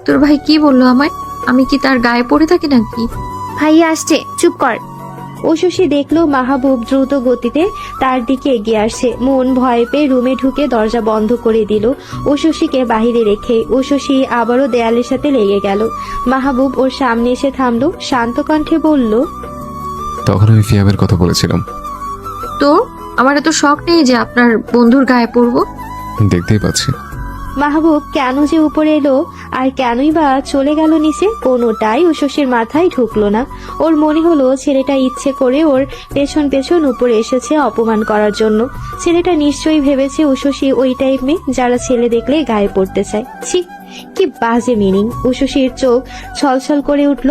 তোর ভাই কি বললো আমায়? আমি কি তার গায়ে পড়ে থাকি নাকি? ভাই আসছে, চুপ কর। উষসী দেখলো মাহবুব দ্রুত গতিতে তার দিকে এগিয়ে আসছে। মন ভয় পেয়ে রুমে ঢুকে দরজা বন্ধ করে দিল উষসীকে বাহিরে রেখে। উষসী আবারও দেয়ালের সাথে লেগে গেল। মাহবুব ওর সামনে এসে থামলো, শান্ত কণ্ঠে বলল, তখন আমি ফিয়ামের কথা বলেছিলাম। তো আমার এত শখ নেই যে আপনার বন্ধুর গায়ে পড়বো। দেখতেই পাচ্ছি। মাহবুব কেন যে উপরে এলো আর কেনই বা চলে গেল নিচে, কোনোটাই উষসীর মাথায় ঢুকলো না। ওর মনে হলো ছেলেটা ইচ্ছে করে ওর পেছন পেছন উপরে এসেছে অপমান করার জন্য। ছেলেটা নিশ্চয়ই ভেবেছে উষসী ওই টাইপ মেয়ে যারা ছেলে দেখলে গায়ে পড়তে চায়। ছি, কি বাজে মিনিং। উষসীর চোখ ছলছল করে উঠল।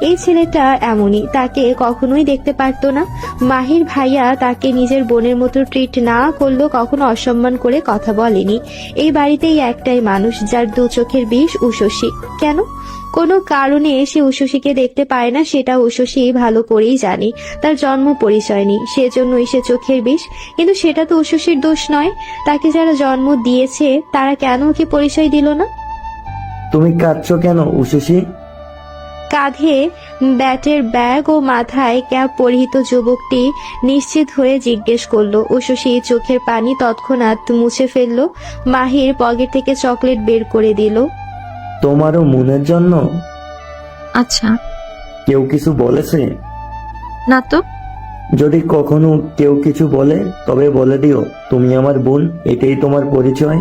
এই ছেলেটা এমনই, তাকে কখনোই দেখতে পারতো না। মাহির ভাইয়া তাকে নিজের বোনের মতো ট্রিট না করলেও কখনো অসম্মান করে কথা বলেনি। এই বাড়িতেই একটাই মানুষ যার দু চোখের বিষ, উষসী। কেন? কোনো কারণে সে উষসীকে দেখতে পায় না, সেটা উষসী ভালো করেই জানে। তার জন্ম পরিচয় নেই, সেজন্যই সে চোখের বিষ। কিন্তু সেটা তো উষসীর দোষ নয়। তাকে যারা জন্ম দিয়েছে তারা কেন ওকে পরিচয় দিল না? তুমি কাঁদছো কেন উষসী? কাঁধে ব্যাটের ব্যাগ ও মাথায় ক্যাপ পরিহিত যুবকটি নিশ্চিত হয়ে জিজ্ঞেস করলো। উষসী চোখের পানি তৎক্ষণাৎ মুছে ফেললো। মাহির পকেট থেকে চকলেট বের করে দিল। তোমারও মনের জন্য? আচ্ছা। কেউ কিছু বলেছে? না তো। যদি কখনো কেউ কিছু বলে তবে বলে দিও তুমি আমার বোন, এটাই তোমার পরিচয়।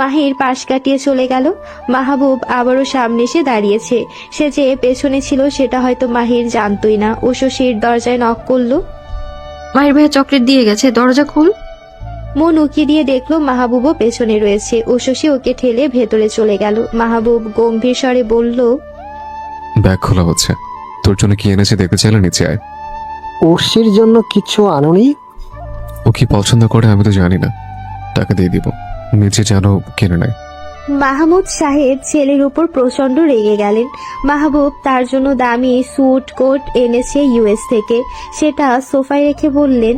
মাহির পাশ কাটিয়ে চলে গেল। মাহবুব আবারও সামনে এসে দাঁড়িয়েছে। সে যে পেছনে ছিল সেটা হয়তো মাহির জানতই না। উষসীর দরজায় নক করলো। মাহির ভাইয়া চকলেট দিয়ে গেছে, দরজা খুল। মন উকি দিয়ে দেখলো মাহবুবও পেছনে রয়েছে। উষসী ওকে ঠেলে ভেতরে চলে গেল। মাহবুব গম্ভীর স্বরে বলল, ব্যাগ খোলা হচ্ছে, তোর জন্য কি এনেছে দেখতে চাইলে নিচে আয়। উর্ষির জন্য কিছু আনুনি? ও কি পছন্দ করে আমি তো জানি না, টাকা দিয়ে দিব, নিচে যেন কিনে নেয়। মাহমুদ সাহেব ছেলের উপর প্রচন্ড রেগে গেলেন। মাহবুব তার জন্য দামি স্যুট কোট এনেছে ইউএস থেকে, সেটা সোফায় রেখে বললেন,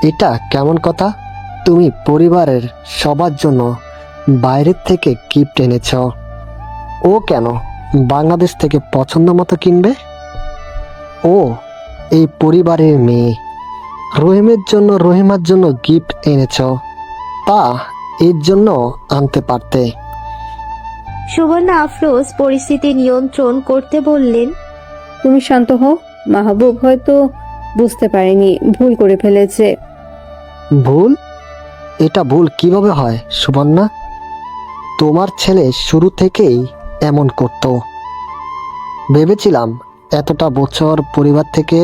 এটা কেমন কথা? তুমি পরিবারের সবার জন্য বাইরের থেকে গিফট এনেছ, ও কেন বাংলাদেশ থেকে পছন্দ মতো কিনবে? ও এই পরিবারের মেয়ে, রহিমের জন্য রহিমার জন্য গিফট এনেছ, তা এর জন্য আনতে পারতে। সুবর্ণা আফরোজ পরিস্থিতি নিয়ন্ত্রণ করতে বললেন, তুমি শান্ত হও। মাহবুব হয়তো বুঝতে পারেনি, ভুল করে ফেলেছে। ভুল? এটা ভুল কিভাবে হয় সুবর্ণা? তোমার ছেলে শুরু থেকেই এমন করত। ভেবেছিলাম এতটা বছর পরিবার থেকে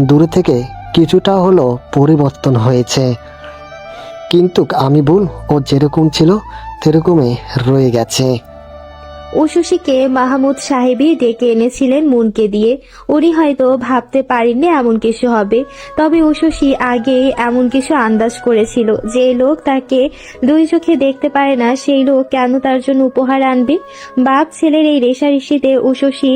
দূরে থেকে কিছুটা হলো পরিবর্তন হয়েছে, কিন্তু আমি ভুল। ও যেরকম ছিল সেরকমই রয়ে গেছে। উষসীকে মাহমুদ সাহেবই ডেকে এনেছিলেন মনকে দিয়ে। উনি হয়তো ভাবতে পারেননি এমন কিছু হবে, তবে উষসী আগে এমন কিছু আন্দাজ করেছিল। যে লোক তাকে দুই চোখে দেখতে পারে না সেই লোক কেন তার জন্য উপহার আনবে? বাপ ছেলের এই রেষারেষিতে উষসী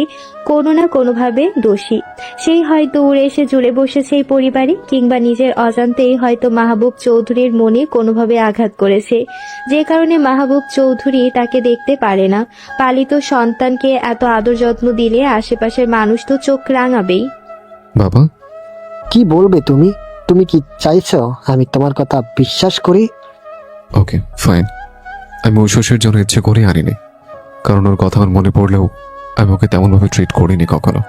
কোনো না কোনোভাবে দোষী। সেই হয়তো উড়ে এসে জুড়ে বসেছে এই পরিবারে, কিংবা নিজের অজান্তেই হয়তো মাহবুব চৌধুরীর মনে কোনোভাবে আঘাত করেছে, যে কারণে মাহবুব চৌধুরী তাকে দেখতে পারে না। পালিত সন্তানকে এত আদর যত্ন দিলে আশেপাশের মানুষ তো চোখ রাঙাবেই। বাবা, কি বলবে তুমি? তুমি কি চাইছো আমি তোমার কথা বিশ্বাস করি? Okay fine. আমি ঐশ্বর্যের জন্য ইচ্ছে করে আনিনি, কারণ ওর কথা আমার মনে পড়লেও আমি ওকে তেমনভাবে ট্রিট করিনি কখনো।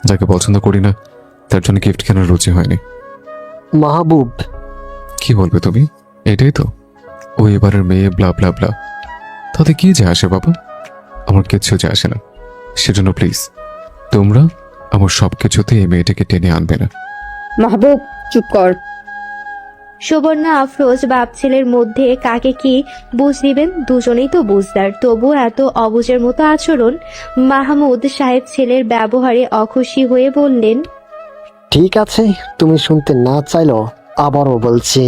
যাকে পছন্দ করি না তার জন্য গিফট কেনার রুচি হয়নি। মাহবুব, কি বলবে তুমি? এটাই তো ও এবারের মেয়ে, ব্লা ব্লা ব্লা। তাতে কি যায় আসে বাবা? আমার কিচ্ছু যায় আসে না। সেজন্য প্লিজ তোমরা আমার সবকিছুতে এই মেয়েটাকে টেনে আনবে না। মাহবুব চুপ কর। সুবর্ণা আফরোজ বাপ ছেলের মধ্যে কাকে কি বুঝ দিবেন? দুজনেই তো বুঝদার, তবু এত অবুঝের মতো আচরণ। মাহমুদ সাহেব ছেলের ব্যবহারে অখুশি হয়ে বললেন, ঠিক আছে, তুমি শুনতে না চাইলেও আবারও বলছি,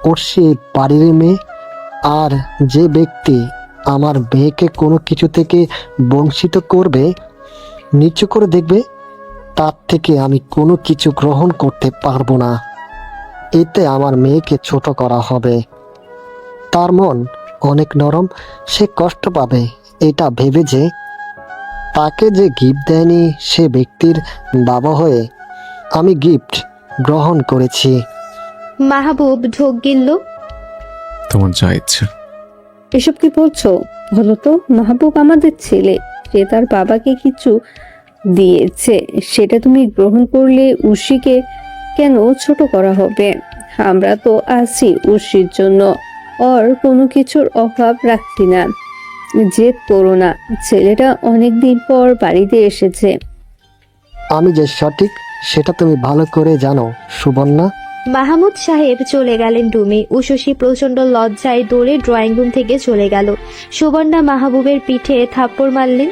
ওর সে বাড়ির মেয়ে। আর যে ব্যক্তি আমার মেয়েকে কোনো কিছু থেকে বঞ্চিত করবে, নিচু করে দেখবে, তার থেকে আমি কোনো কিছু গ্রহণ করতে পারবো না। এতে আমার মেয়েকে ছোট করা হবে। তার মন অনেক নরম, সে কষ্ট পাবে এটা ভেবে যে তাকে যে গিফট দেয়নি সে ব্যক্তির বাবা হয়ে আমি গিফট গ্রহণ করেছি। মাহবুব ঢোক গিলল। তোমার যা ইচ্ছে। এসব কি বলছো? বলো তো, মাহবুব আমাদের ছেলে, সে তার বাবাকে কিছু দিয়েছে, সেটা তুমি গ্রহণ করলে উর্ষিকে কেন ছোট করা হবে? আমরা তো আছি উর্ষির জন্য, ওর কোনো কিছুর অভাব রাখছি না। জেদ করো না, ছেলেটা অনেকদিন পর বাড়িতে এসেছে। আমি যে সঠিক সেটা তুমি ভালো করে জানো সুবর্ণা। মাহমুদ সাহেব চলে গেলেন রুমে। উশসী প্রচন্ড লজ্জায় দৌড়ে ড্রয়িং রুম থেকে চলে গেল। সুবর্ণা মাহবুবের পিঠে থাপ্পড় মারলেন।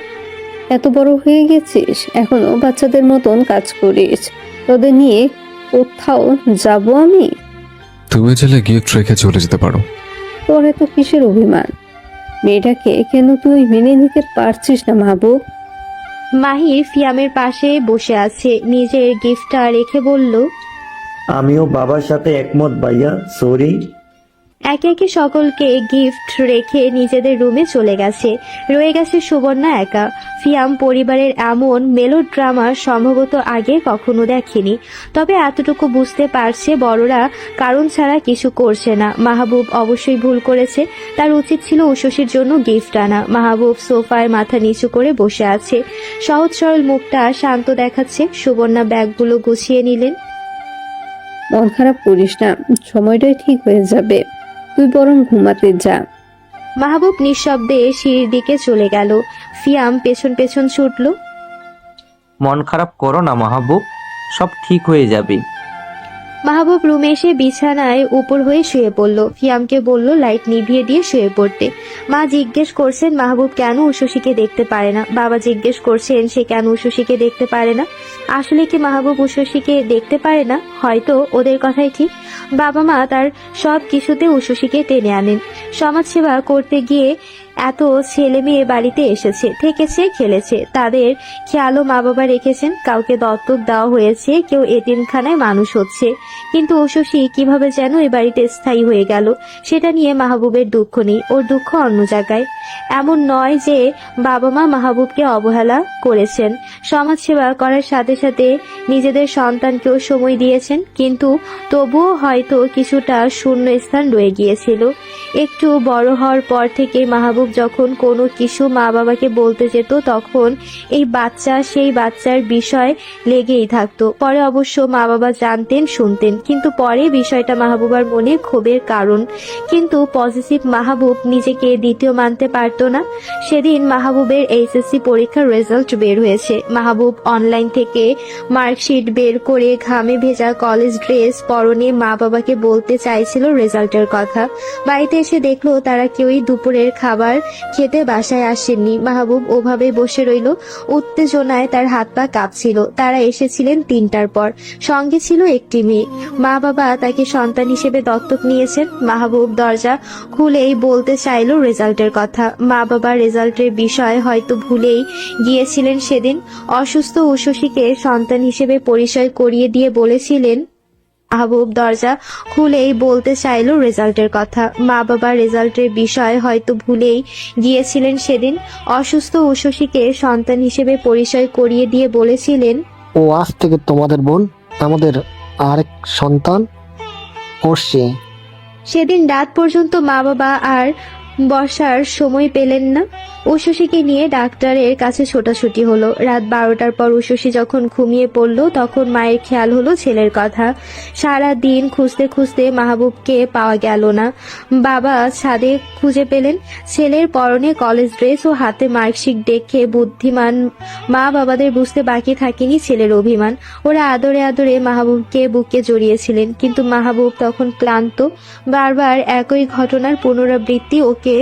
এত বড় হয়ে গেছিস, এখনো বাচ্চাদের মতন কাজ করিস? তোদের নিয়ে কোথাও যাব আমি? তুমি চাইলে গিফট রেখে চলে যেতে পারো। তোর এত কিসের অভিমান? মেয়েটাকে কেন তুই মেনে নিতে পারছিস না মাহবুব? মাহির ফিয়ামের পাশে বসে আছে, নিজের গিফটটা রেখে বলল, আমিও বাবার সাথে একমত ভাইয়া, সরি। একে একে সকলকে গিফট রেখে নিজেদের রুমে চলে গেছে। রয়ে গেছে সুবর্ণা একা। ফিয়াম পরিবারের এমন মেলোড্রামা সম্ভবত আগে কখনো দেখেনি, তবে এতটুকু বুঝতে পারছে বড়রা কারণ ছাড়া কিছু করছে না। মাহবুব অবশ্যই ভুল করেছে, তার উচিত ছিল উশসীর জন্য গিফট আনা। মাহবুব সোফায় মাথা নিচু করে বসে আছে, সহজ সরল মুখটা শান্ত দেখাচ্ছে। সুবর্ণা ব্যাগগুলো গুছিয়ে নিলেন। মন খারাপ করিস না, সময়টাই ঠিক হয়ে যাবে, তুই বরং ঘুমাতে যা। মাহবুব নিঃশব্দে সিঁড়ির দিকে চলে গেল। ফিয়াম পেছন পেছন ছুটল। মন খারাপ করো না মাহবুব, সব ঠিক হয়ে যাবে। মাহবুব রুমে এসে বিছানায় উপর হয়ে শুয়ে পড়ল। ফিয়ামকে বলল লাইট নিভিয়ে দিয়ে শুয়ে পড়তে। মা জিজ্ঞেস করছেন মাহবুব কেন উশসীকে দেখতে পারে না। বাবা জিজ্ঞেস করছেন সে কেন উশসীকে দেখতে পারে না। আসলে কি মাহবুব উশসীকে দেখতে পারে না? হয়তো ওদের কথাই ঠিক। বাবা মা তার সব কিছুতে উশসীকে টেনে আনেন। সমাজসেবা করতে গিয়ে এত ছেলে মেয়ে বাড়িতে এসেছে, থেকেছে, খেলেছে, তাদের খেয়ালও মা বাবা রেখেছেন। কাউকে দত্তক দেওয়া হয়েছে, কেউ এতিমখানায় মানুষ হচ্ছে। কিন্তু উশসী কিভাবে যেন এ বাড়িতে স্থায়ী হয়ে গেল, সেটা নিয়ে মাহবুবের দুঃখ নেই। ওর দুঃখ অন্য জায়গায়। এমন নয় যে বাবা মা মাহবুবকে অবহেলা করেছেন, সমাজসেবা করার সাথে সাথে নিজেদের সন্তানকেও সময় দিয়েছেন, কিন্তু তবুও হয়তো কিছুটা শূন্য স্থান রয়ে গিয়েছিল। একটু বড় হওয়ার পর থেকে মাহবুব যখন কোনো কিছু মা বাবাকে বলতে যেত, তখন এই বাচ্চা সেই বাচ্চার বিষয় লেগেই থাকতো। পরে অবশ্য মা বাবা জানতেন, শুনতেন, কিন্তু পরে বিষয়টা মাহবুবার মনে ক্ষোভের কারণ। কিন্তু পজিটিভ মাহবুব নিজেকে দ্বিতীয় মানতে পারতো না। সেদিন মাহবুবের এইচএসসি পরীক্ষার রেজাল্ট বের হয়েছে। মাহবুব অনলাইন থেকে মার্কশিট বের করে ঘামে ভেজা কলেজ ড্রেস পরনে মা বাবাকে বলতে চাইছিল রেজাল্টের কথা। বাড়িতে এসে দেখলো তারা কেউই দুপুরের খাবার খাবার খেতে বাসায় আসেননি। মাহবুব ওভাবেই বসে রইল। উত্তেজনায় তার হাত পা কাঁপছিল। তারা এসেছিলেন 3টার পর। সঙ্গে ছিল একটি মেয়ে। মা বাবা তাকে সন্তান হিসেবে দত্তক নিয়েছেন। মাহবুব দরজা খুলেই বলতে চাইল রেজাল্টের কথা। মা বাবা রেজাল্টের বিষয় হয়তো ভুলেই গিয়েছিলেন সেদিন। অসুস্থ উশসীকে সন্তান হিসেবে পরিচয় করিয়ে দিয়ে বলেছিলেন। মাহবুব দরজা খুলেই বলতে চাইল রেজাল্টের কথা। মা বাবা রেজাল্টের বিষয় হয়তো ভুলেই গিয়েছিলেন সেদিন। অসুস্থ উশসীকে সন্তান হিসেবে পরিচয় করিয়ে দিয়ে বলেছিলেন, ও আজ থেকে তোমাদের বোন, আমাদের আরেক সন্তান অর্ষি। সেদিন রাত পর্যন্ত মা বাবা আর বসার সময় পেলেন না। উশসীকে নিয়ে ডাক্তারের কাছে ছোটাছুটি হলো। রাত 12টার পর উশসী যখন ঘুমিয়ে পড়ল তখন মায়ের খেয়াল হলো ছেলের কথা। সারা দিন খুঁজতে খুঁজতে মাহবুবকে পাওয়া গেল না। বাবা ছাদে খুঁজে পেলেন। ছেলের পরনে কলেজ ড্রেস ও হাতে মার্কশিট দেখে বুদ্ধিমান মা বাবাদের বুঝতে বাকি থাকেনি ছেলের অভিমান। ওরা আদরে আদরে মাহবুবকে বুকে জড়িয়েছিলেন, কিন্তু মাহবুব তখন ক্লান্ত। বারবার একই ঘটনার পুনরাবৃত্তি ওকে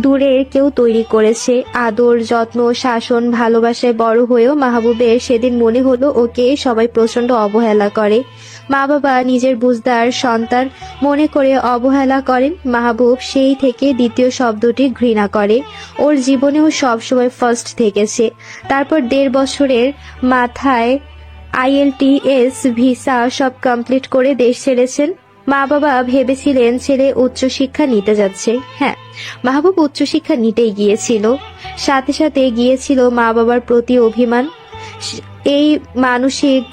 দূরের কেউ তৈরি করেছে। আদর, যত্ন, শাসন, ভালোবাসায় বড় হয়েও মাহবুবের সেদিন মনে হলো ওকে সবাই প্রচন্ড অবহেলা করে। মা বাবা নিজের বুঝদার সন্তান মনে করে অবহেলা করেন। মাহবুব সেই থেকে দ্বিতীয় শব্দটি ঘৃণা করে। ওর জীবনেও সবসময় ফার্স্ট থেকেছে। তারপর 1.5 বছরের মাথায় IELTS ভিসা সব কমপ্লিট করে দেশ ছেড়েছেন। মা বাবা ভেবেছিলেন ছেলে উচ্চশিক্ষা নিতে যাচ্ছে। হ্যাঁ, মাহবুব উচ্চশিক্ষা নিতেই গিয়েছিল। সাথে সাথে গিয়েছিল মা বাবার প্রতি অভিমান। এই মানসিক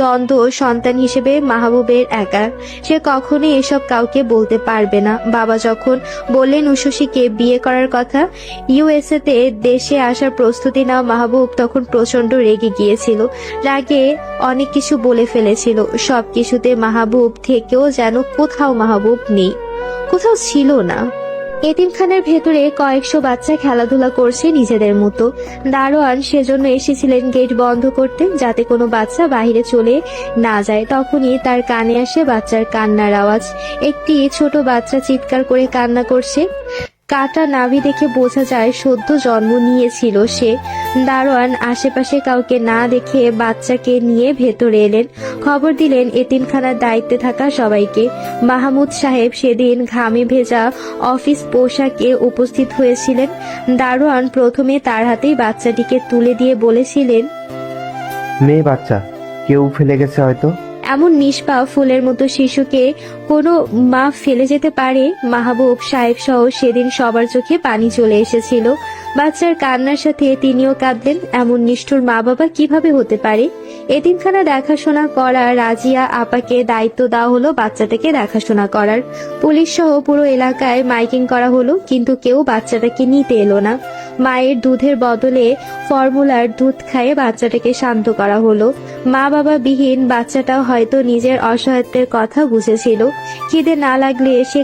দ্বন্দ্ব সন্তান হিসেবে মাহবুবের একা। সে কখনোই এসব কাউকে বলতে পারবে না। বাবা যখন বললেন উশসীকে বিয়ে করার কথা, USA তে দেশে আসার প্রস্তুতি নাও, মাহবুব তখন প্রচন্ড রেগে গিয়েছিল। রাগে অনেক কিছু বলে ফেলেছিল। সব কিছুতে মাহবুব থেকেও যেন কোথাও মাহবুব নেই, কোথাও ছিল না। এতিমখানার ভেতরে কয়েকশো বাচ্চা খেলাধুলা করছে নিজেদের মতো। দারোয়ান সেজন্য এসেছিলেন গেট বন্ধ করতে, যাতে কোনো বাচ্চা বাইরে চলে না যায়। তখনই তার কানে আসে বাচ্চার কান্নার আওয়াজ। একটি ছোট বাচ্চা চিৎকার করে কান্না করছে। কাটা নাভি দেখে বোঝা যায় সদ্য জন্ম নিয়েছিল সে। দারোয়ান আশেপাশে কাউকে না দেখে বাচ্চাকে নিয়ে ভেতরে এলেন। খবর দিলেন এতিমখানার দায়িত্বে থাকা সবাইকে। মাহমুদ সাহেব সেদিন ঘামে ভেজা অফিস পোশাকে উপস্থিত হয়েছিলেন। দারোয়ান প্রথমে তার হাতেই বাচ্চাটিকে তুলে দিয়ে বলেছিলেন, মেয়ে বাচ্চা, কেউ ফেলে গেছে হয়তো। এমন নিষ্পাপ ফুলের মতো শিশুকে কোনো মা ফেলে যেতে পারে? মাহবুব সাহেব সহ সেদিন সবার চোখে পানি চলে এসেছিল। বাচ্চার কান্নার সাথে তিনিও কাঁদলেন। এমন নিষ্ঠুর মা বাবা কিভাবে হতে পারে? এতিমখানা দেখাশোনা করা রাজিয়া আপাকে দায়িত্ব দেওয়া হলো বাচ্চাটাকে দেখাশোনা করার। পুলিশ সহ পুরো এলাকায় মাইকিং করা হলো, কিন্তু কেউ বাচ্চাটাকে নিতে এলো না। মায়ের দুধের বদলে ফর্মুলার দুধ খাইয়ে বাচ্চাটাকে শান্ত করা হলো। মা বাবা বিহীন বাচ্চাটাও হয়তো নিজের অসহায়ত্বের কথা বুঝেছিল। খিদে না লাগলে সে